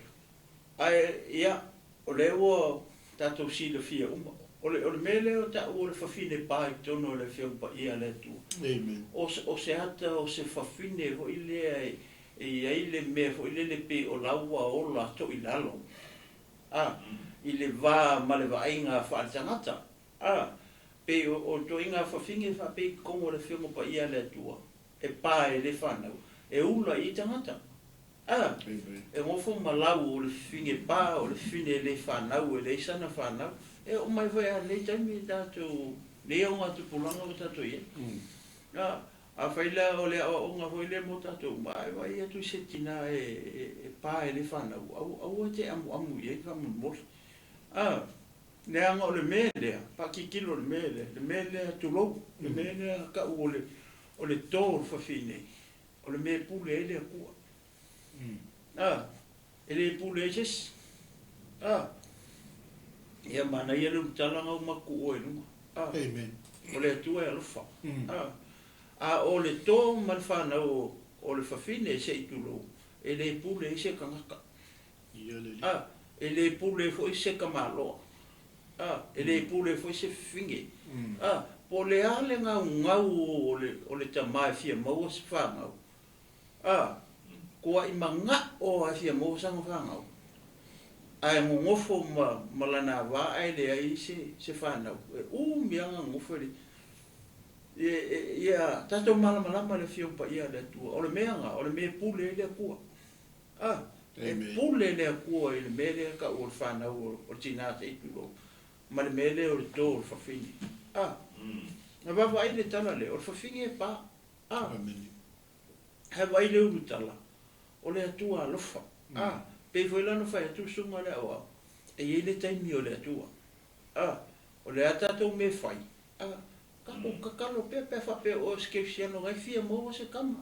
Speaker 4: ai ia o le o tato si le fia uma ole mele o ta o le fafine pai tono le fia pa ia le tu
Speaker 3: Amen.
Speaker 4: o se hata o se fafine ho ile ai le me ho ile le pe o laua o la to I lalo ile va ma le va inga fa tangata pe o to inga fafine fa pe como le fia pa ia le tu e pai le fana e ula I tangata e ngofo malau o le fine pa o le fine le fana o le sana fana e o mai vai a le taimi dato le o ngatu pulanga o tato ia a faila o le o nga foi le mo tato vai tu se tina e pa e le fana au te amu ia ka mo mo le anga o le mele pa ki kilo le mele tu lo le mele ka o le tor fa fine o le me pule le ku ele pule jes ia mana ia le talanga o maku o inu
Speaker 3: Amen.
Speaker 4: o le tua e alofa o le tō malwhana o le whawhine se itulo e le pule se kangaka
Speaker 3: Ia le.
Speaker 4: e le pule fo se kamaloa e le pule fo se finge po le ale ngau o le tamai fia maua se whangau kua I manga o a fia maua sanga whangau ai ngofo malana wa ai le ai se whanau mianga ngofo le ia tato malama le fia pa ia le tua o le meanga o le me pule le kua e pule le kua I le mele ka o whanau o tina te itulo ma le mele o le tō o le whawhini na wawa ai le tala le o le whawhini e pa
Speaker 3: Amen.
Speaker 4: hewa ai le uru tala o le atua alofa pe foi lá no fai tu sunga le o e ele taimi o le atua o le atatou me fai ka kalo pe fa pe o skesiano ngai fia mo se kama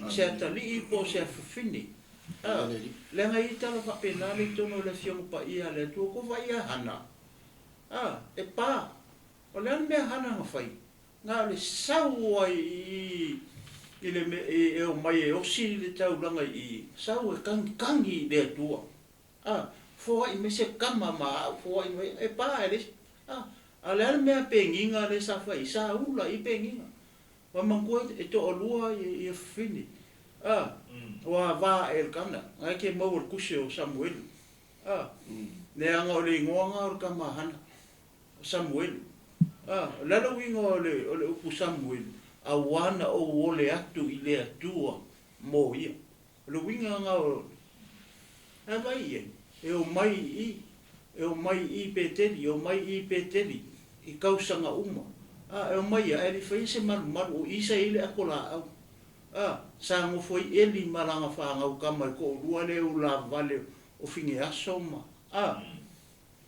Speaker 4: se atali po se fini le ngai talo fa pe na le tono le fio pa ia le tu ko vai hana e pa o le me hana no fai ngā le sau ai i le me e o mai e osi le taulanga i sau e kangi le atua. Fua i me se kama ma fua i me e pā e le. A le ale mea penginga le sa fai sa ula i penginga. Wa mangua e to olua i fini. Wa va e kana. Ngai ke mau o kusi o Samuel. Ne anga o le ngoanga o kamahana. Samuel. Lalo winga o le upu Samuel. A wana o ole atu i le atua mo ia. Le winga anga o a vai e. E o mai i peteli, o mai i peteli. I kausanga uma. E o mai a e fai se maru o isa ile akola au. Sa ngo foi eli maranga whaanga o kamai ko rua le o la vale o finge asoma.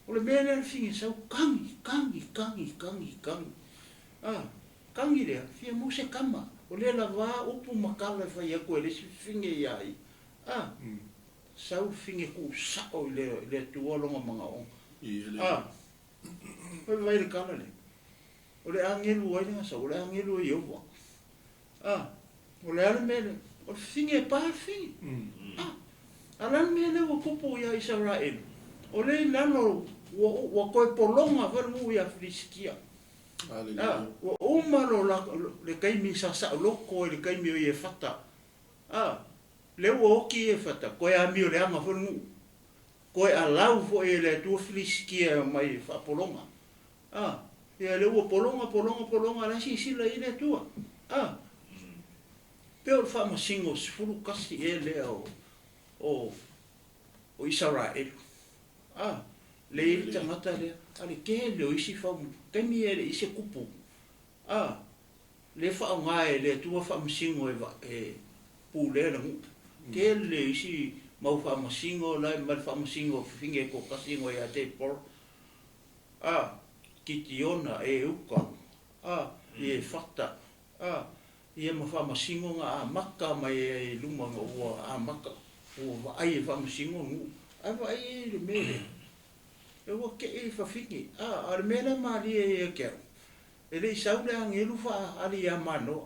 Speaker 4: O le mea le finge sau kangi. Kangi rea, fia mo se kama. O le la wā upu makala whai ako e le si finge iai. Sau finge ku sao i le tuolonga mga o. Oi vai le kala le. O le angelu ai nga sau, o le angelu i owa. O le ale mele, o le finge e pā finge. Alana mele o kupu ia i Israel. O le lano wa koe polonga wharangu ia Friskia. Wa umaro le kaimi sasa loko le kaimi o e fata. Le oki e fata, koe a mio le anga wharangu. Koe a lau fo e le tua Friskia mai whapolonga. Ia le ua polonga, la si sila i le tua. Peo le Faamasino sifuru kasi e le o Israel. Le ili tangata lea, ale ke le o isi whau, kaimi e le isi kupu. Le whao ngae le tua Faamasino e pūlea na ngupa. Ke le isi mau Faamasino, lai mai Faamasino finge ko kasi ngoi a te por. Kitiona e uka. I e whata. I e ma Faamasino ngā maka mai e luma ngā ua maka. Ua ai e Faamasino ngu. Ai wa ai le mele. E ua ke e whawhingi. Le mele maari e keo. E le saule a ngelu wha ali a manoa.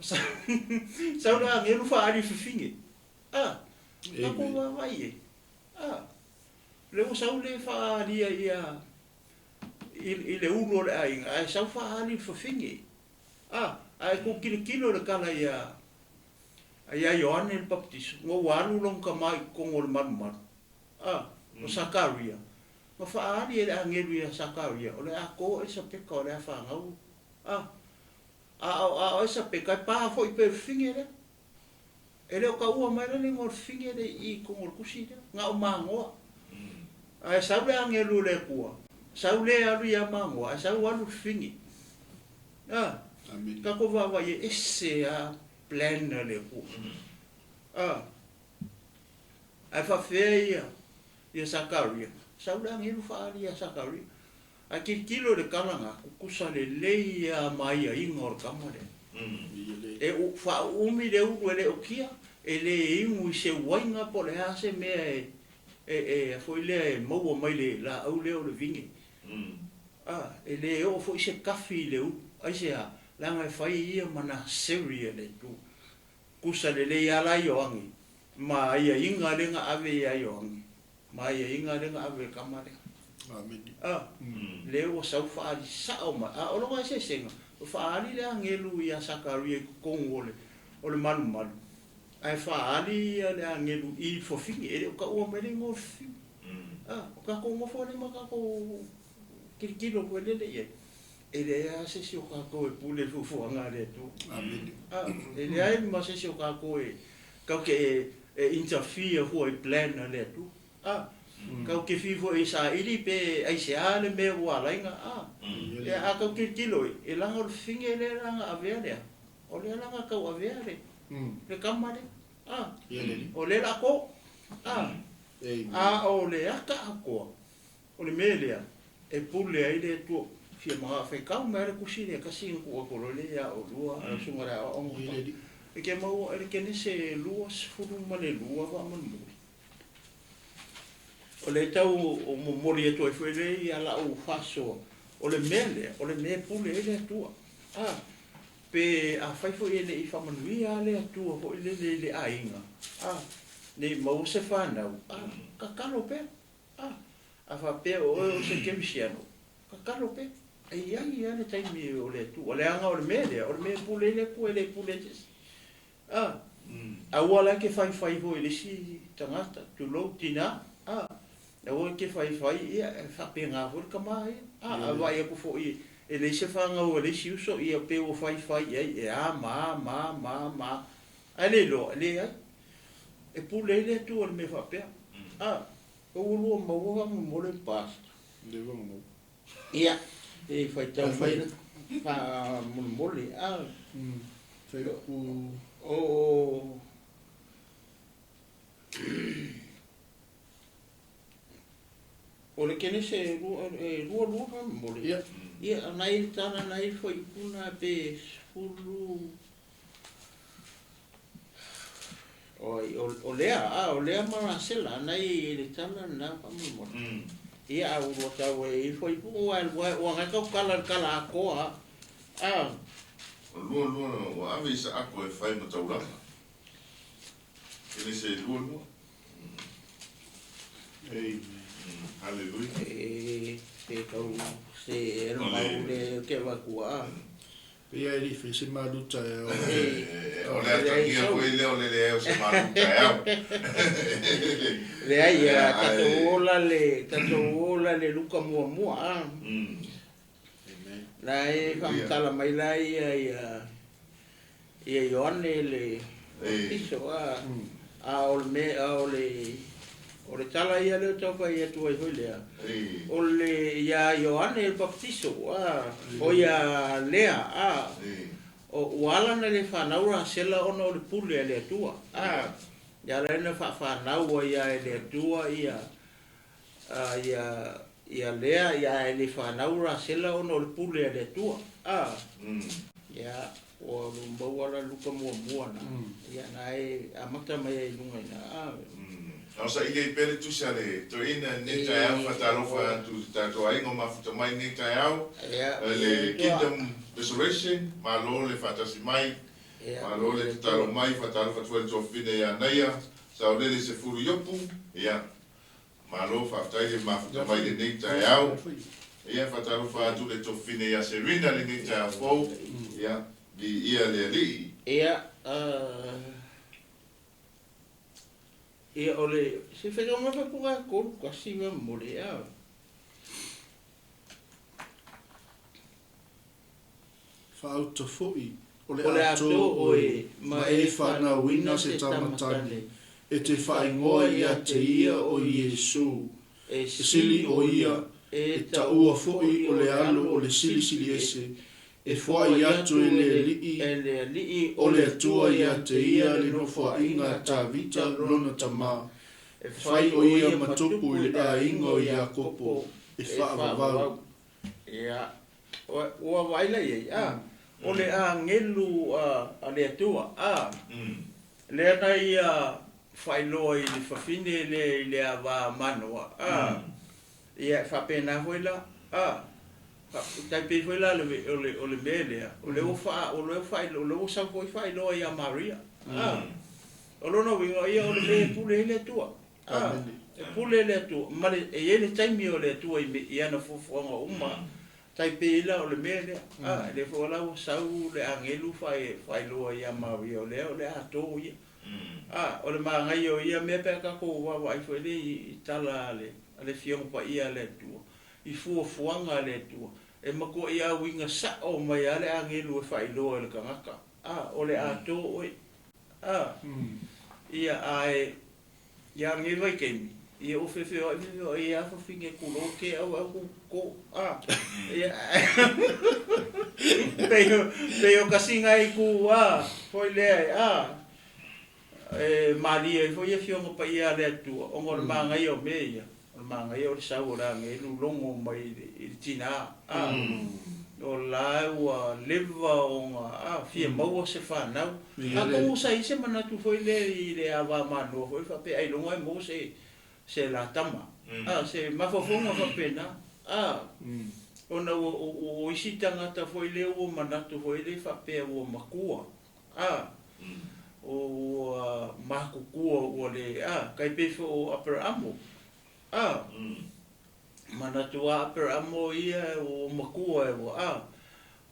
Speaker 4: Saule a ngelu wha ali whawhingi. Kako wa vai e. Le ua saule wha ali i le uro le ainga. Ai sau wha ali whawhingi. Ai ko kilo le kala ia Ioane le Baptist, ngō waru long ka mai kongo le maru. O Sakaria. Ma whaari e le angelu ia Sakaria. O le ako e sa peka o le a whangau. O e sa peka e pā fo i pe whinge le. E le o ka ua mai le ngō whinge le i kongo le kusi le. Ngā o māngoa. E sau le angelu le kua. Sau le alu ia māngoa. E sau alu whinge. Kako wawa i ese a plan le ku. Ai fa feia ia Sakaria. Saula ngilu fa ia Sakaria. Ai kilo le kalanga kusa le leia mai a ingor kamare. E u fa umi le u le okia e le ingu se wainga po le ase me foi le mo mai le la au le o le vingi. E le o foi se kafi le u ai se langa fai ia mana seria le tu. Kusa le ala yoangi. Ma ia inga lenga ave ia yoangi. Ma ia inga lenga ave kamare.
Speaker 3: Amen.
Speaker 4: Le o sau faali sao ma. O longa se senga. O faali le angelu ia Sakaria kongo o le malu. Ai faali ia le angelu i fofingi. Ele o ka ua mele ngō fingi. O ka kongo fo le maka ko kirikiro ko le ia. Ele a se si o kako e pule fufuanga le tu.
Speaker 3: Amen.
Speaker 4: Ele ai ma se si o kako e kau ke interfere ho e plan le tu. Kau ke fifo e sa ili pe ai se ale me wa lainga. E a kau ke kilo e langa o finge le langa avere. O le langa kau avere. Le kamare. O le la ko. O le aka ko. O le melea e pule ai le tu. Fia mga whaikau mea kusi le kasi ngua kolole ia o lua a sungara o ongo. E ke mau e kene se lua sifuru mane lua wa manu. O le tau o momori e toi whele i ala o faso. O le mele pule e le tua. pe a fai fo ele I whamanuia le atua fo ele le ainga. Ne mau se whanau. Kakalo pe. A whapea o se kemisiano. Kakalo pe. Ai le taimi o le atua. O le anga o le mea o le mea pule le pu ele pule tes. A wala ke fai fo ele si tangata. Tu lo tina. A wala ke fai ia whapea ngā hori kamai. A vai aku fo I. E le se whanga o le si uso I a pe o fai ai ma ai le lo le ai e pule le tu o me whapea o ulua maua mo le pasta
Speaker 3: le wanga mau
Speaker 4: ia e fai tau fai pa mole
Speaker 3: fai ku
Speaker 4: o le kene se lua mole ia nai tana nai foi puna pe fulu o lea marasela nai le tana na pamimo ia au rota we foi pu o nga kala ko
Speaker 2: lua o ave sa ako e fai ma tauranga ele se lua hallelujah
Speaker 4: se kau se era mau le ke vakua
Speaker 3: ia ele fez se maluta
Speaker 2: o le atakia foi le o se maluta
Speaker 4: le ai tato ola le luka mua la e famtala mai la ia Ioane le iso o le tala ia le toka ia tua I hoilea. O le ia Ioane il baptiso o ia lea o uala na le whanaura sela ona o le pule le tua. Ia le na whanaua ia le tua ia lea ia le whanaura sela ona o le pule le tua. Ia o lumbawala luka mua na. Ia na e amata mai e lunga ina.
Speaker 2: Au sa ile pele tu sale to ina ne tai au fatalofa tu tato ai ngo mafuta mai ne tai au le kingdom restoration malo le fatasi mai malo le talo mai fatalofa tu to fine ya naia sa le se furu yopu ya malo fatai le mafuta mai ne tai au ya fatalofa tu le to fine ya serina le ne tai au ya di ia le li
Speaker 4: ia ole se fez uma puga ko kasi me morea
Speaker 3: fauta foi
Speaker 4: ole ato oe
Speaker 3: ma e fana wina se tamatane e te whaingoa ia te ia o Iesu e sili o ia e ta ua foi o le alo o le sili ese e whai atu e le lii o le atua ia te ia le no whainga ta vita lona tama e whai o ia matopu i le a ingo ia kopo e whaavavau
Speaker 4: ia ua waila ia o le a ngelu a le atua le ana ia whailoa I le whawhine le a wā manoa ia whapena hoila tai pe foi lá o le belea o le fai o sa foi fai lo ia Maria o lo no vingo ia o le pule le tua e pule le tua ma e ele tai mi o le tua ia na fofonga uma tai pe la o le belea le fo la o sa u le angelu fai lo ia Maria o le ato ia o le manga ia me pe ka ko wa foi le tala le fiong pa ia le tua I fuanga le tua e mako ia winga sa o mai ale angelu e whailo e le kangaka o le ato oi ia ai ia angelu e kemi ia ofefe o ia whawhinge kulo ke au ko ia peo kasinga I ku foi le e Maria I foi e fionga pa ia le atua o ngor manga I o meia manga ia o le sau la ngelu longo mai I tina o la ua leva o nga fia maua se whanau ko sa I se manatu foi le awa mano foi whape ai longa I mo se la tama se mafafonga whapena ona o isi tangata foi le o manatu foi le whapea o makua. O mahakukua o le kai pefo o Upper Amo. Manatu a Upper Amo ia o makua e o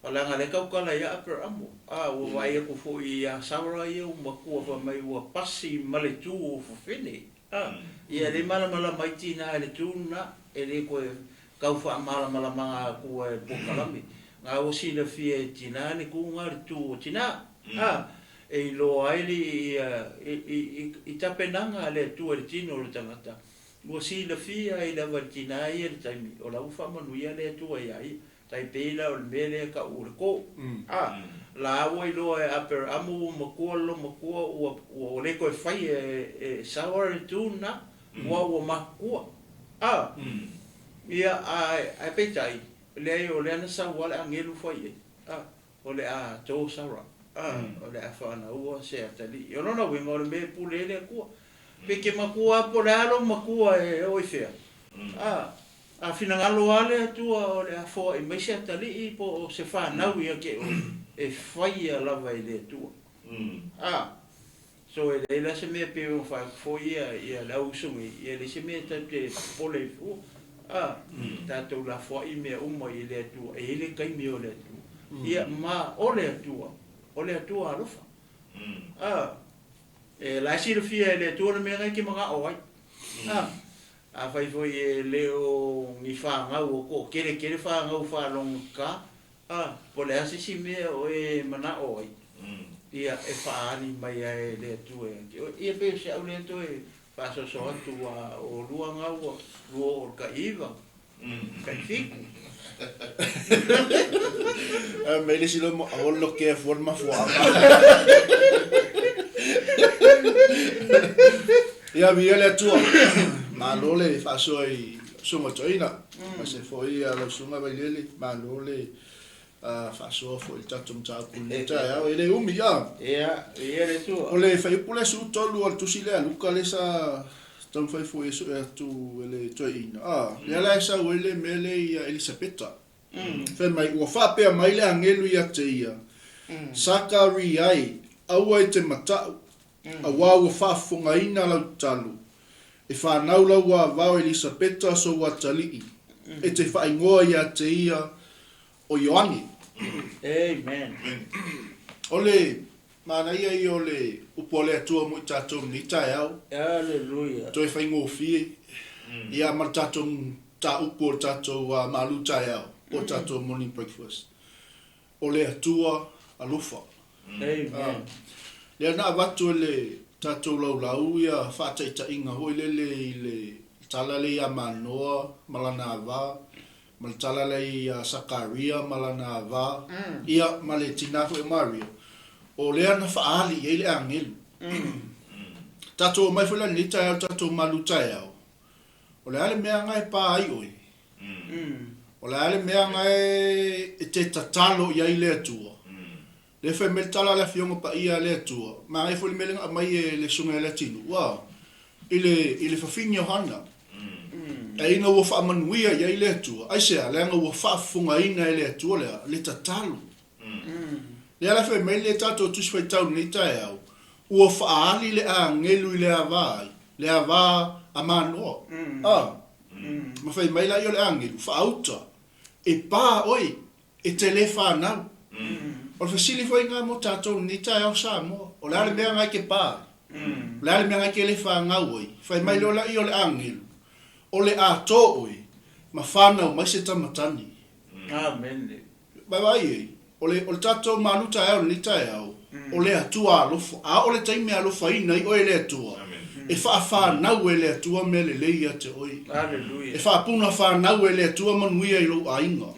Speaker 4: Palanga le kaukala ia Upper Amo. O vai e kufo i a saura ia o makua pa mai o pasi male tu o fufene. Ia le mala mai tina le tuna e le koe kauwha mala manga kua e pokalami. Ngā o sina fia tina ni ku ngā tu o tina. E lo aili i tapenanga le tu e tino o le tangata. O sina fia i lawa tina i e le taimi. O la ufa manuia le tu e ai. Tai peila o le mele ka ure ko. La awa i loa e Upper Amo makua o le koe whai e sawa e tuna. Ua makua. Ia ai peitai. Le o le ana sawa le angelu whai e. O le a tō sawa. O le a whana ua se atali. I onona winga o le me pule le kua. Peke makua po le alo makua e oi whea. A fina ngalo ale atua o le a fo e mai se atali i po se whanau ia ke o e whai a lava i le atua. So e le se mea pe o whai fo ia le ausungi. Ia le se mea te pole i fu. Tātou la fo i mea uma i le atua. E le kai mea o le atua. Ia ma o le atua. O le atua alofa. E la si le fia le atua le mea ki mga oai. A fai foi e leo ngi whangau o ko. Kere whangau whalong ka. Po le asisi mea o e mana oai. Ia e whaani mai e le atua. Ia pe se au le atua e whasoso atu o lua ngau lua o ka iwa. Kai fiku.
Speaker 3: Mele silo mo awolo ke forma fuama. Ia via le tua. Ma lole faso i sunga toina. Ma se foi a lo sunga bailele ma lole faso foi tatum ta puneta ya ele umi ya.
Speaker 4: Ia le tua.
Speaker 3: Ole fai pule su tolu al tusile aluka le sa tam fai foi su tu ele toina. Le la sa wele mele ia Elisabetta. Fe mai ua whapea mai le angelu ia te ia. Sakari ai, aua i te matau. A wau whafunga ina lau talu. E whanau lau a vau Elisabetta so wa talii. E te whaingoa ia te ia o Ioani.
Speaker 4: Amen.
Speaker 3: Ole, mana ia i ole upole atua mo i tātou ni tae au.
Speaker 4: Hallelujah.
Speaker 3: Toi whaingoa fie. Ia ma tātou ta upo tātou malu tae au. O tātou morning breakfast. O le atua alofa.
Speaker 4: Amen.
Speaker 3: Lea na watu le tātou lau ia whātaita inga hoi le talale ia manoa malana wā. Mal talale ia Sakaria malana wā. Ia male tinafu e Mario. O lea na whaali e le angelu. Tātou mai whila ni tae au tātou malu tae au. O le ale mea ngai pā ai oi. O le ale mea ngai e te tatalo ia i le atua. Le fai me tala le fionga pa ia le atua. Ma ngai fwili melenga mai e le sunga e le tinu. Wow. Ile fafinga hana. E inga ua wha manuia ia i le atua. Aisea, le anga ua wha funga ina i le atua lea. Le tatalo. Le ala fai me le tato tusi fai tau ni tae au. Ua wha ali le a ngelu i le avai. Le ava a manoa. Ma fai mai la i o le angelu. Wha auta. E pā oi, e te le whanau. O le fasili fwoi ngā mo tātou ni tae au sa mo. O le ale mea ngai ke pā. Le ale mea ngai ke le whanau oi. Fai mai lola i o le angelu. O le a tō oi, ma whanau mai se tamatani.
Speaker 4: Amen.
Speaker 3: Bai bai ei. O le tātou manu tae au ni tae au. O le atua alofa. A o le taime alofa ina i o e le atua. E whanau e le atua me le leia te oi.
Speaker 4: Hallelujah.
Speaker 3: E whapuna whanau e le atua manuia i lo a inga.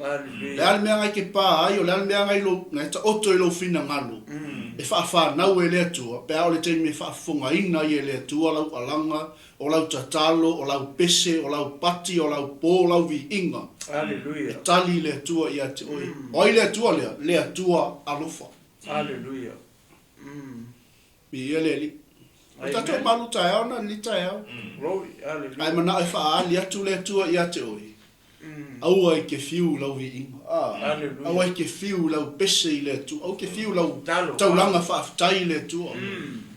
Speaker 3: Le ale mea ngai ke pā ai, o le ale mea ngai lo, ngai ta oto i lo fina ngalo. E whanau e le atua, pe ao le teimi e whafunga ina i e le atua lau alanga, o lau tatalo, o lau pese, o lau pati, o lau pō, o lau vi inga.
Speaker 4: Hallelujah.
Speaker 3: E tali le atua i a te oi. O i le atua lea, le atua alofa.
Speaker 4: Hallelujah.
Speaker 3: Mi e le li. O tato malu tae au na ni tae au.
Speaker 4: Glory. Hallelujah.
Speaker 3: Ai mana e wha ali atu le atua i a te oi. Au ai ke fiu lau vi inga. Au ai ke fiu lau pese i le tu. Au ke fiu lau taulanga whaafitai le tu.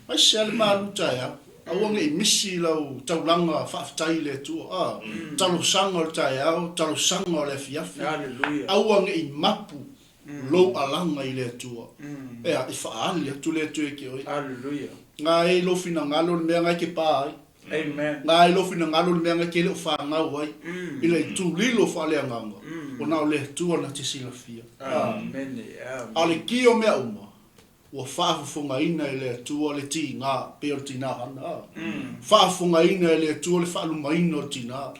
Speaker 3: Ai se ale malu tai au. Au ange i misi lau taulanga whaafitai le tu. Talo sanga o tai au, talo sanga o le fiafi. Au ange i mapu. Lo alanga i le tua. Ea, i whaali atu le tu e ke oi. Ngā e lofina ngalo le mea ngai ke pā ai. Ngā e lofina ngalo le mea ngai ke leo whangau ai. I le tu lilo whale anganga. O nao le tua na te sila fia. Ale ki o mea uma. Ua whaafunga ina i le tua le ti ngā peo tina hana. Whaafunga ina i le tua le whaaluma ina o tina.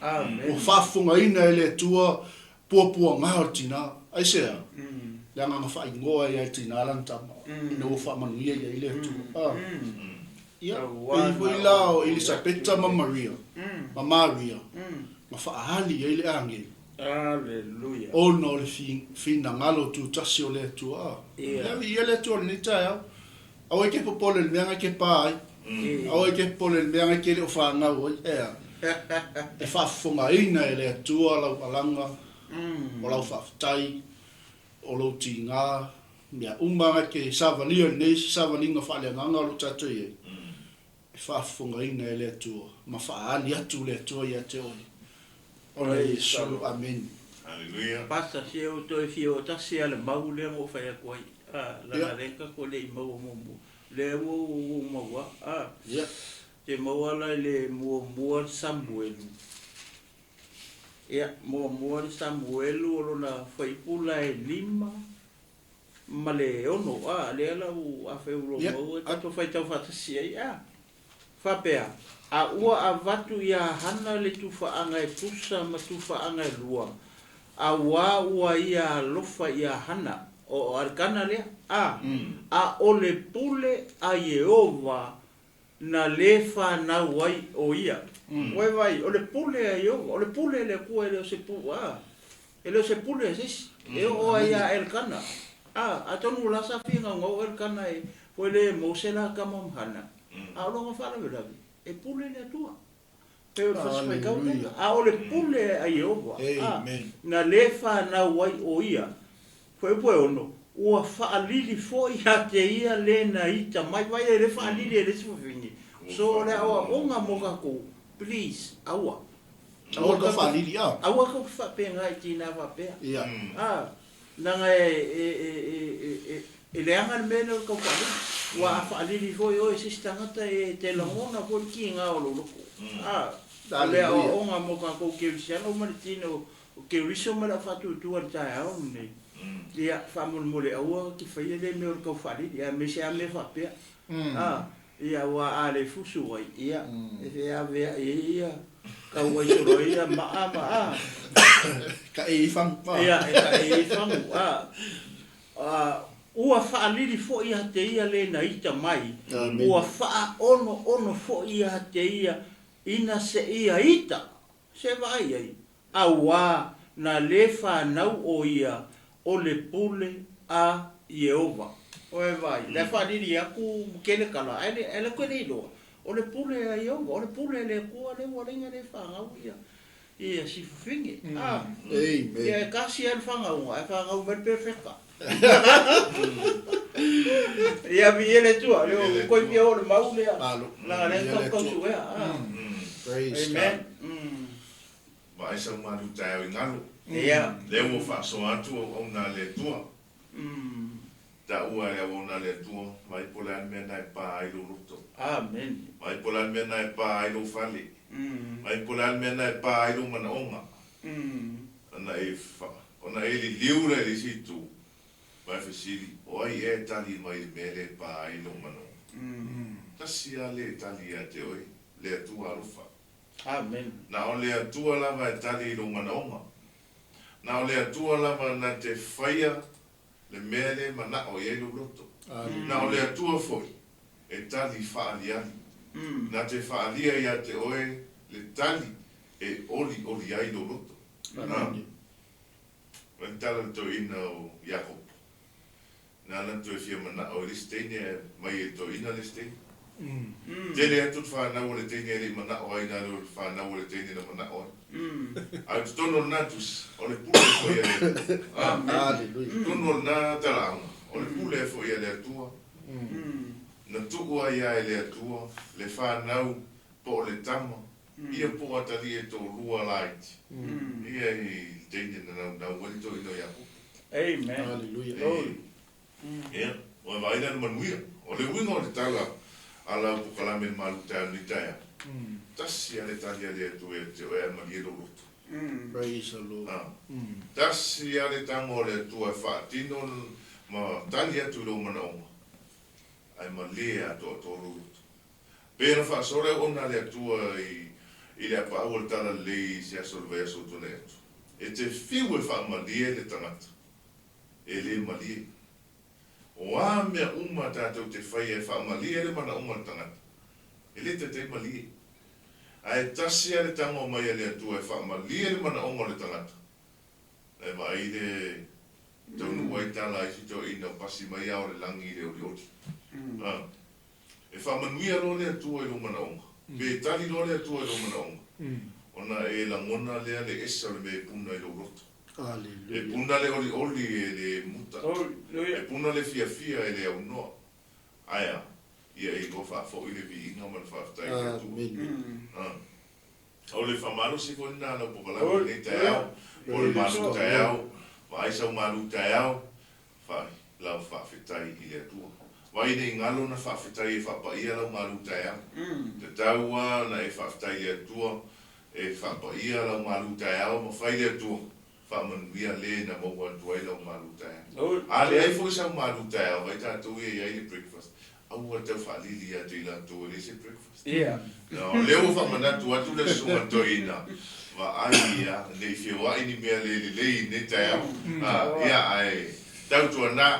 Speaker 3: Ua whaafunga ina i le tua pua ngā o tina. Ai sea. Le anga wha ingoa i ai tina alantama. Ina ua whaamanuia i ai le tua. Ia, i hui lao Elisabeta ma Maria. Ma Maria. Ma whaahali i ai le ange.
Speaker 4: Aleluia.
Speaker 3: O no le fina ngalo tu tasi o le tua. Ia le tua ni tai au. Au e ke popole le meanga ke pai. Au e ke popole le meanga ke le o whaangau ai. Ea. E whaafunga ina e le tua lau alanga. O lau whaafitai. O lau ti ngā. Mea umanga ke savalia nei savalinga whaaleanganga o lo tatu i. E whaafunga ina e le tua. Ma whaali atu le tua i a te oi. Ora Yesu, amen.
Speaker 2: Hallelujah.
Speaker 4: Pasta se o toi fio tasi ale mau le mo fa ya koi. La reka ko le mau mo. Le mo mo te mo ala le mo Samuel. Mo Samuel o na foi pula e lima. Male ono le ala u a fe ulo mo a to fai tau fatasi ai. Fa pea. A ua a vatu ia hana le tufaanga e pusa ma tufaanga e lua. A ua ia alofa ia hana o arkana lea. A ole pule a Yehova na lefa na wai o ia. Wai vai, ole pule a Yehova, ole pule le kua ele o se pu. Ele o se pule e sisi. E o ia elkana. A tonu lasa finga ngau elkana e wele mosela kama mhana. A longa fala velavi. E pule le tua. Pero fai kau tenga. A ole pule a Yehova. Na lefa na wai o ia. Foi poe ono. Ua whaalili foi ha te ia le na ita. Mai vai e le whaalili e le sifufingi. So le awa onga moka ko. Please, awa.
Speaker 3: Awa ka whaalili a?
Speaker 4: Awa ka whapea ngai tina whapea. Nanga e le anga mene o ka whaalili. Wa whaalili foi o e sistangata e te langona foi ki ngā o loko. Le awa onga moka ko keurisiana o maritina o keuriso mara whatu tua tai au nei. Ia whamon mole aua ki whaia le me o kau whaalili. Ia me se a me whapea. Ia wa ale fusu wai. Ia e whea vea ia. Kau wai soro ia maa.
Speaker 3: Ka e whangu.
Speaker 4: Ia ka e whangu. Ua whaalili fo ia te ia le na ita mai. Ua wha ono fo ia te ia ina se ia ita. Se vai ai. Awa na le whanau o ia o le pule a Yehova. Oe vai. Le whalili aku kene kala. Ele kene iloa. O le pule a Yehova. O le pule le kua le waringa le whangau ia. Ia sifu fingi.
Speaker 3: Amen.
Speaker 4: Ia e kasi el whangau. E whangau mer perfecta. Ia viele tua, leo koi pia o le mau lea. La le kau suea.
Speaker 3: Praise
Speaker 4: God.
Speaker 2: Ma ai sa maru tai o ngalo.
Speaker 4: Ia.
Speaker 2: Le mo fa so atu o na le tua. Ta ua e o na le tua, mai pola me na pa ai lo luto.
Speaker 4: Amen.
Speaker 2: Mai pola me na pa ai lo fali. Mai pola me na pa ai lo mana onga. Ana e fa, ona e li liura li situ. Mai fasili, oi e tali mai mele pa ai lo mano. Tasi a le tali a te oi, le tua alufa.
Speaker 4: Amen.
Speaker 2: Na o le atua lava e tali lo manaonga. Na o le atua lava na te whaia le mele mana o ye lo roto. Na o le atua foi e tali whaaliani. Na te whaalia ia te oe le tali e oli ai lo roto. Wan tala to ina o Jakob. Na na to fia mana o listene mai e to ina listene. Tele atu whanau o le teini e le mana o aina le whanau o le teini na mana o. Au tutono natus o le pule fo ia le. Tutono na talaanga o le pule fo ia le atua. Na tuku ia e le atua le whanau po le tama. Ia po atali e tō lua laiti. Ia i teini na nau wali tō ino ia po.
Speaker 4: Amen.
Speaker 3: Hallelujah.
Speaker 2: Ia, o vaina na manuia. O le winga o le tala ala po kalame malu tau ni taia. Tasi ale tali ale tu e te oe mali e loroto.
Speaker 3: Praise the Lord.
Speaker 2: Tasi ale tango le tu e whaatino ma tali atu lo mana onga. Ai ma lea ato ato loroto. Pēna whaasore ona le atua i le apa au le tala lei si aso le vea soto ne atu. E te whiu e whaamalie le tangata. E le malie. O a mea uma tātou te whai e whaamalie le mana uma le tangata. E le te malie. Ai tasi ale tango mai ale atua e whaamalie le mana uma le tangata. E ma ai le taunu wai tala i fito ina pasi mai au le langi le ori ori. E whaamanuia lo le atua i lo mana uma. Pe tali lo le atua i lo mana uma. Ona e la ngona lea le esa le me puna i lo roto. E puna le oli oli e le muta. E puna le fia fia e le au noa. Aia, ia i lo whaafo i le vi inga ma le whaaftai i atua. O le whamaro si ko ina la pokalama ne tai au. O le malu tai au. Wa aisa o malu tai au. Whai, lau whaafetai i le atua. Wai ne ngalo na whaafetai e whaapaia lau malu tai au. Te taua na e whaafetai i le atua. E whaapaia lau malu tai au. Ma whai le atua. Whaamanuia le na maua tuai lau malu tai au. Ale ai fo isa malu tai au. Vai tātou e ai le breakfast. Au a tau whaalili a te ila tō le se breakfast. Leo whamanatu atu le sunga toina. Wa ai ia, nei whiwa ini mea le lei ne tai au. Ia ai, tau tua nā,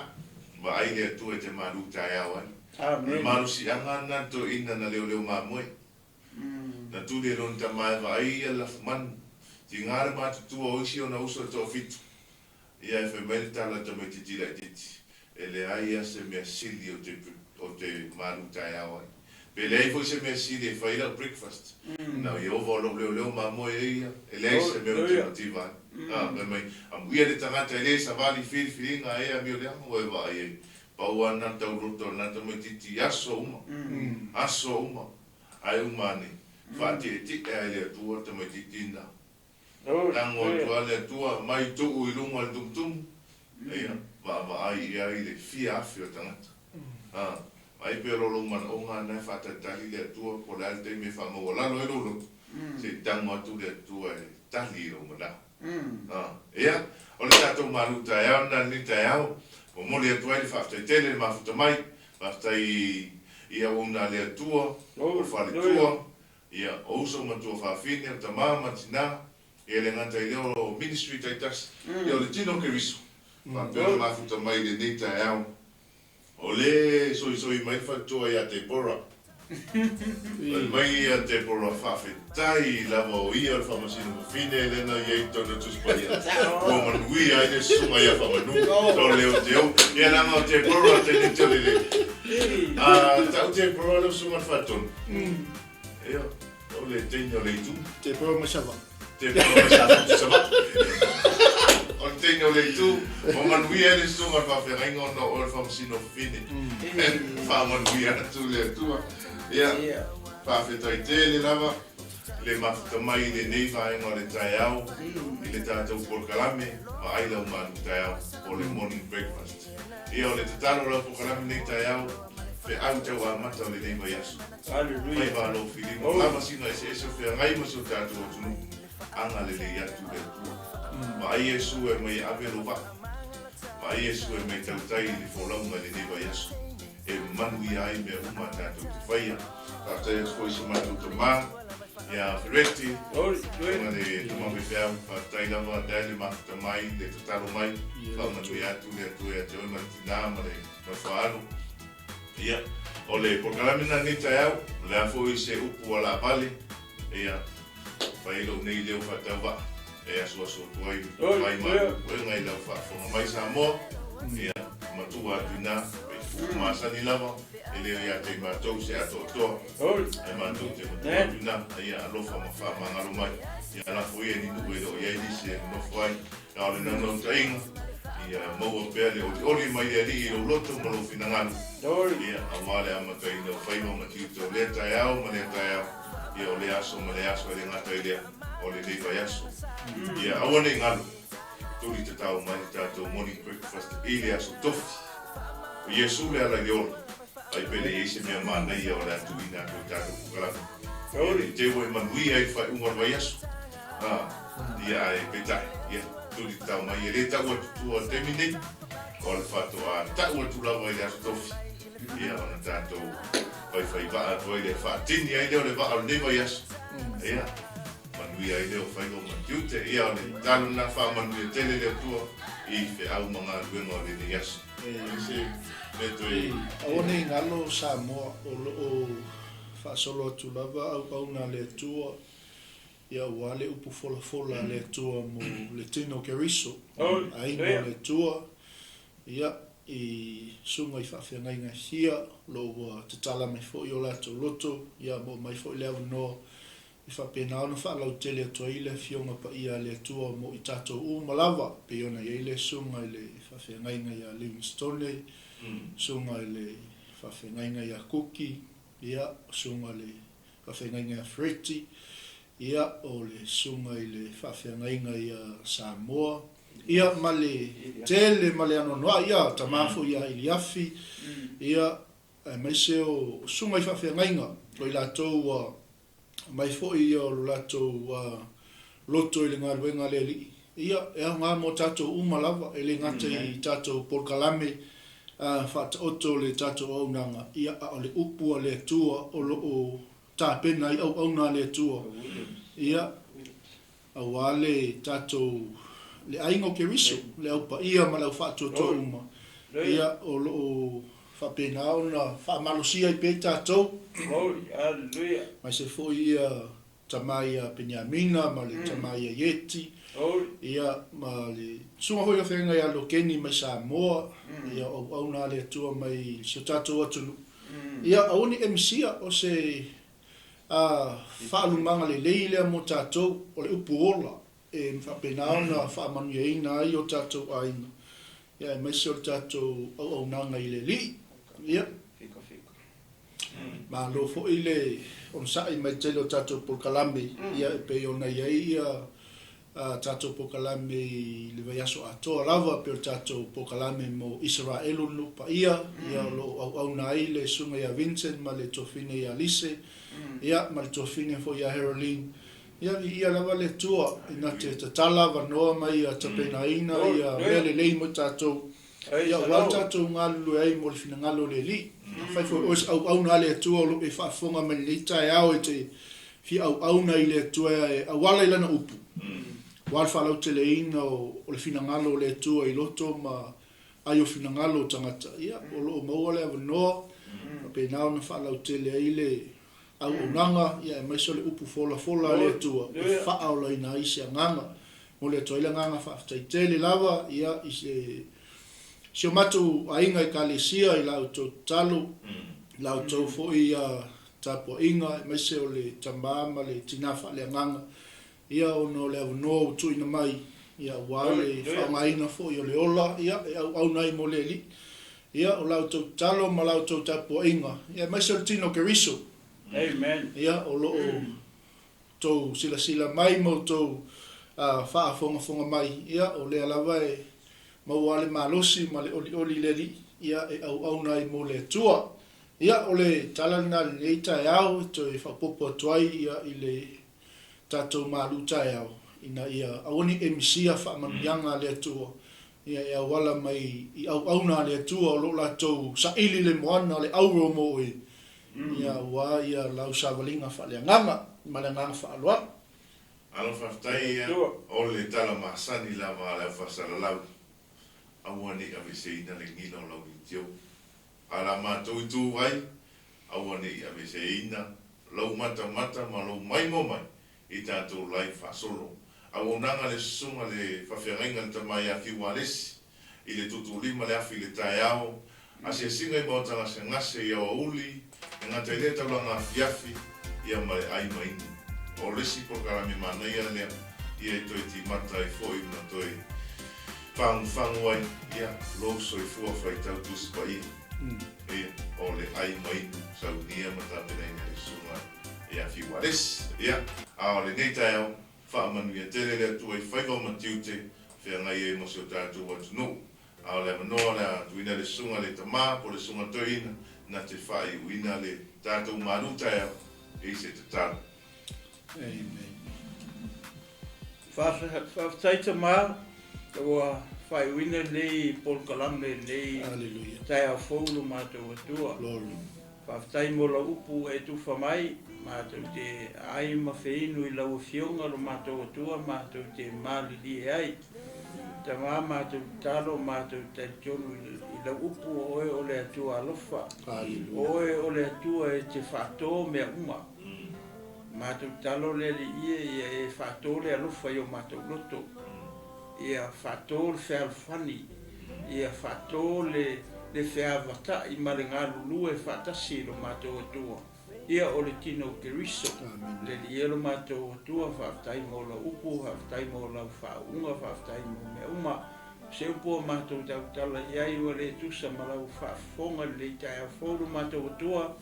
Speaker 2: wa ai le atu e te malu tai au ai. Malu si anga nā toina na leo mā moe. Na tu le lon ta mai wa ai ia la man. Ti ngare mā tutua oisi o na uso tō fitu. Ia e whemele tala ta me titi la titi. E le ai a se mea sili o te malu tai au ai. Pe lei foi se mea sili e whaira o breakfast. Nau i ova lo leo mā moe e ia. E lei se mea alternativa ai. Mai, ia le tangata e lei sa vali whiringa e a mio le amo e wa ai e. Pau ana tau roto na ta me titi aso uma. Aso uma. Ai umane. Whati e tika e le atua ta me titi na. Tango tua le atua mai tuu i lunga le tumtum. Ia, wa ai le fia afi o tangata. Ai pero lo man onga na whatatali le atua po le alte me whamau lalo e lolo. Se tango atu le atua e tali lo mana. Ia, o le tatou malu tai au na ni tai au. O mo le atua le whaftai tele le mafuta mai. Whaftai ia una le atua. O whale tua. Ia, o uso matua whawhine o ta mama tina. Ia le ngata i leo ministry tai tas. Ia o le tino ke riso. Whapeo mafuta mai le ni tai au. O le soi mai whatoa i a te pora. Mai a te pora whawhetai lava o ia le Faamasino whine lena i ei tona tuspaia. O manui ai le sunga i a whamanu. Tō leo te au. Ia langa o te pora te ni te lele. Tau te pora leo sunga whatonu. Ia, o le teina o le itu.
Speaker 3: Te pora masava.
Speaker 2: Te pora masava. O teino le tu, o manuia le sunga whawherenga no o le Faamasino whine. Whamanuia tu le tua. Ia, whawhetai te le lava, le mafuta mai le nei whaenga o le tai au, i le tātou porkalame, ma ai lau manu tai au, o le morning breakfast. Ia o le tatalo lau porkalame nei tai au, pe au tau a mata o le nei mai asu. Mai wālo whirimo, Faamasino ese o whea ngai maso tātou o tunu, anga le le atu le tua. Ma ai Yesu e mai avelo va. Ma ai Yesu e mai tautai li folaunga le newa Yesu. E manui ai me uma tātou te whaia. Tātai e foi se mātou te mā. Ia whireti. Nga le tuma me whiau. Tātai lava dēle mātou mai, le tataro mai. Whaunatui atu le atu e te oima tina ma le whaano. Ia. O le porkalamina ni tai au. Le a foi se upu ala pale. Ia. Whailo nei leo whatau wa. E aso tuai mai mai ngai lau whaafonga mai sa moa. Ia matua atu nā, pe masani lava ele ia te matou se atotoa ai matou te matuna ia alofa ma whaamangalo mai ia la fuia ni nuwe o ia inisi no fai na ole na no tainga ia maua pele oli mai ali o loto mo lo finangalo ia amale amatai no fai mo matito le taiao ma le taiao ia ole aso ma le aso ele ngata ile ole le vai aso ia awane ngalo tuli te tau mai tato morning breakfast ile aso tofi Yesu le ala yo ai pele ese me mana ia ora tu ina ko ta ko kala ori te wo manui ai fa un ora yesu dia ai peta ia tu di ta mai ele ta wo tu o termine ko le fa tu a ta wo tu la wo ia sto ia ona tanto vai fai va a le fa tini ai le va al nevo yesu ia manui ai le o fa go mantiute ia ona tanu na fa manui tele le tu i fe au manga luengo le yesu
Speaker 3: Aone ngalo Samoa o whaasolo atu lava au pauna le tua ia wale upu fola le tua mo le tino keriso ai mo le tua ia I sunga I whawhengai ngā hia lo te tala mai fo I o lato loto ia mo mai fo I leo no I whapena ana whaalau tele atua I le fionga pa ia le tua mo I tato malava pe ona I le sunga I le whawhengai ngā ia Livingstone sunga I le whawhengai ngā ia Kuki ia sunga le whawhengai ngā Freti ia o le sunga I le whawhengai ngā ia Samoa ia male tele male ano noa ia tamafu ia iliafi ia mai se o sunga I whawhengai ngā o I latou mai fo I o latou loto I le ngā ruenga le li ia ngā mo tatou umalava ele ngata I tatou polkalame fata oto le tatou aunanga ia o le upu le tua o lo tāpena I au auna le tua ia awale tatou le aingo ke riso le au pa ia ma le fatu to uma ia o lo whapena ona whaamalosia I pe tatou
Speaker 4: Hallelujah.
Speaker 3: mai se fo ia tamai a Penyamina ma le tamai a Yeti ia ma le sunga hoi a whenga ia lo keni mai Samoa ia o auna le tua mai se tatou atunu ia auni emsia o se whaalumanga le leile mo tatou o le upu ola e whapena ona whaamanu ina ai o tatou aina ia mai se o tatou au aunanga I le li ia ma lo fo I le on sai mai tele o tatou polkalame ia e pe ona ia tatou polkalame le vai aso atoa lava pe o tatou polkalame mo Israelu no pa ia lo au nai le sunga ia Vincent ma le tofine ia Lise ia ma le tofine fo ia Heroline ia lava le tua ina te tala vanoa mai a tapena ina ia mele lei mo tatou ia wa tatou ngalu ai mo le fina ngalo le li fai fo os au na le tua lo e fa fonga me le tai au te fi au na ile tua e awala ila na upu wal fa lo tele ina o le fina ngalo le tua I loto ma ayo fina ngalo tangata ia o lo mo le no pe na na fa lo tele ile au nanga ia mai so le upu fola le tua fa au lo ina isi nganga mo le toila nganga fa tele lava ia ise si o matu ainga I kalesia I lau tau talo, lau tau fo I tapo inga, mai se o le tambama, le tinafa, le anganga, ia o no le avanoa o tuina mai, ia wale whaamaina fo I o le ola, ia au nai mo le li, ia o lau tau talo ma lau tau tapo inga, ia mai se o le tino keriso,
Speaker 4: Amen.
Speaker 3: ia o lo tau sila mai mo tau whaafonga mai, ia o le alawae, ma wale malosi ma le oli leli ia e au nai mo le tua ia o le talana le tai au to e whapopo tuai ia I le tatou malu tai au ina ia aoni emisia whaamanuianga le tua ia e wala mai I au na le tua o lo latou sa ili le moana le auro mo e ia wa ia lau savalinga whaleanganga ma le nganga whaaloa
Speaker 2: alofa tai o le tala masani la ma le fasala lau awani aviseina le ngila o lau tio ala matou I tu vai awani aviseina lau mata ma lau mai mo mai I tatou lai fasolo awonanga le sunga le whawhiarenga le tamai a kiwalesi I le tutu lima le afi le taiao Asia singa I mautanga se ngase ia uli, ngata ile taulanga fiafi, ia mai ai maini. O resi por karami mana ia lea, ia toi ti mata I foi na toi fangu ai, ia loso I fua fai tau tusi pa ia. Ia, o le ai maini, sau nia mata pena ina le sunga, ia fi wares, ia, a o le neita eo, Faamanu ia tele lea tu ai whaiva matiute, whea ngai e mosio tātou watu no. A o le manoa lea tuina le sunga le tamā, po le sunga toina, na te whai uina le tātou maruta eo, e se te tātou.
Speaker 3: Amen.
Speaker 4: Whawhataita mā, kaua whai uina lei polkalame lei
Speaker 3: Hallelujah.
Speaker 4: tai a whaulu mātou atua.
Speaker 3: Glory.
Speaker 4: Whawhatai mo la upu e tuwha mai, mātou te ai mawheinu I lau whionga lo mātou atua, mātou te mālili e ai. Ta mā mātou talo, mātou te tionu I lau upu oe o le atua alofa.
Speaker 3: Hallelujah.
Speaker 4: Oe o le atua e te whato mea uma. Mātou talo le li ia e whato le alofa I o mātou loto. Ia whato le whealwhani. Ia whato le wheawata I mare ngā lulu e whatasi lo mātou atua. Ia o le tino keriso. Le li elo mātou atua, whawtai mo la upu, whawtai mo la whaunga, whawtai mo mea uma. Se upo mātou tautala iai ua le tusa malau whaafonga le tai a wholu mātou atua.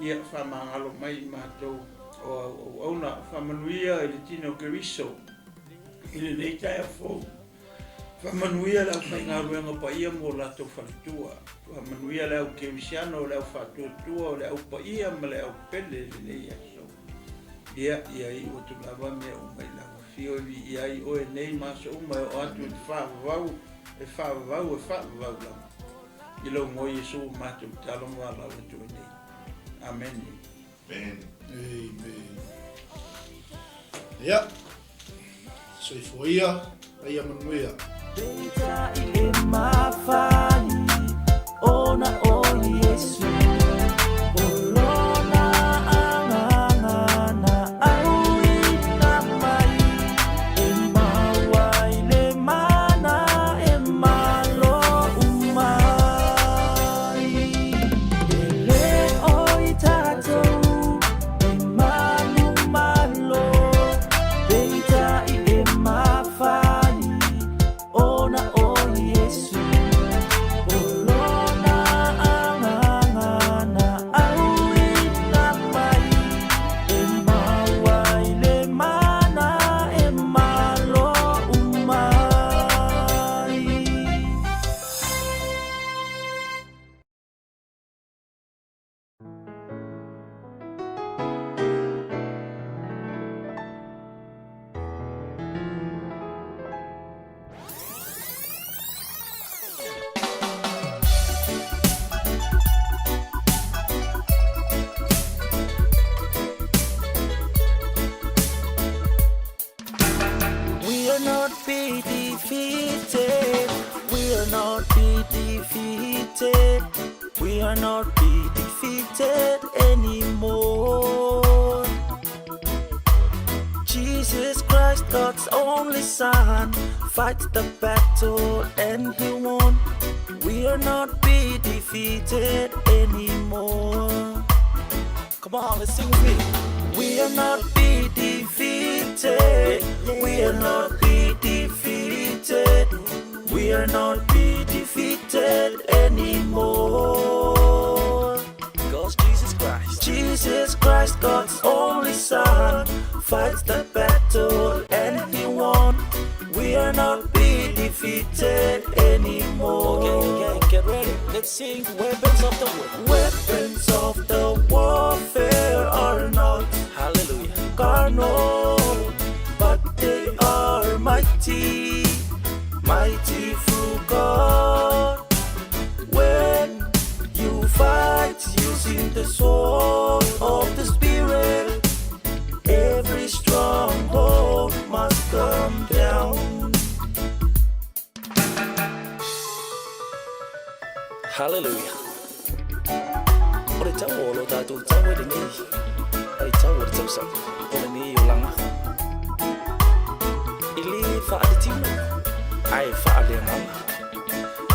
Speaker 4: Ia whamangalo mai mātou o auna whamanuia I le tino keriso. I le nei tai a wholu. Whamanuia lau whainga ruenga pa ia mo lato whalitua. Whamanuia lau kerisiano, lau whatuatua, lau pa ia ma lau pele le nei aso. Ia I o tu lawa mea umai lau. Fio ia I o e nei maso umai o atu e whaavau, lau. I lau mo Yesu mātou talongo a lau atu e nei. Amen.
Speaker 2: Amen.
Speaker 3: Amen. Ja. So for ia, ai amanuia.
Speaker 1: Deita I e mawhai, ona o Yesu. Olona angangana au I na mai. E mawai le mana e malo umai. E le o I tātou e malu malo. Deita I e mawhai, ona o Yesu. Olona angangana au I na mai. E mawai le mana e malo umai. We'll not be defeated. We'll not be defeated. We are not be defeated anymore. Jesus Christ, God's only Son, fights the battle and He won. We are not be defeated anymore. Come on, let's sing with me. We are not be defeated. We are not be defeated. We are not be defeated anymore. Because Jesus Christ, God's only Son, fights the battle and He won. We are not be defeated anymore. Okay, get ready. Let's sing weapons of the war. Weapons of the warfare are not, hallelujah, carnal, but they are mighty, mighty through God. When you fight using the sword of the Spirit, every stronghold must come down.
Speaker 5: Hallelujah. Ore tau o lo tātou tau e nei. Ai tau ore tau sa. Ore nei o langa. Ili whaade tino. Ai whaade mama.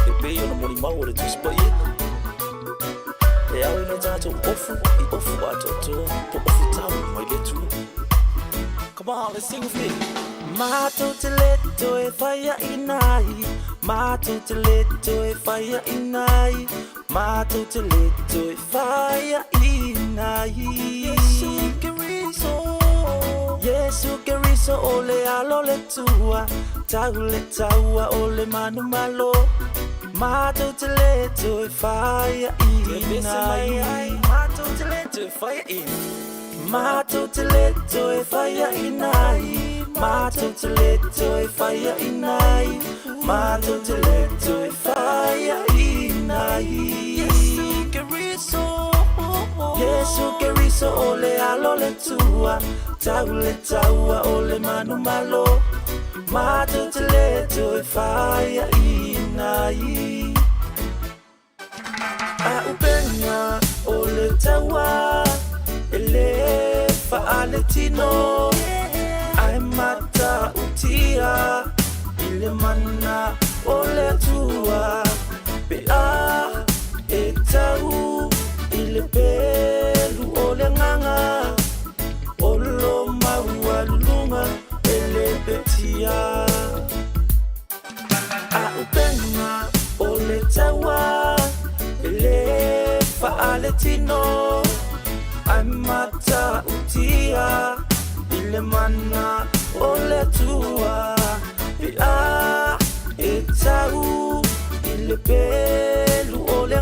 Speaker 5: E pei o na mori mau ore tu spa ia. ofu atoto, po ofu tau mai le tu. Come on, let's sing with me.
Speaker 1: Mato teleto e fire inai, mato teleto e fire inai, mato teleto e fire inai. Yesu keriso ole alole tua, taua ole manu malo, mato teleto e fire inai,
Speaker 5: Mato teleto e fire in.
Speaker 1: mato teleto e fire inai, mato teleto e fire inai, mato teleto e fire inai. Yesu keriso ole alole tua, taua ole manu malo, mato teleto e fire inai. A upenga ole taua, ele faaletino, ai mata utia, ile mana ole tua, pe a e tau, ile pelu ole nganga, olo maua lunga, ele petia. A upenga ole taua, ele faaletino, ai mata utia, ile mana ole tua, pe a e tau, ile pelu ole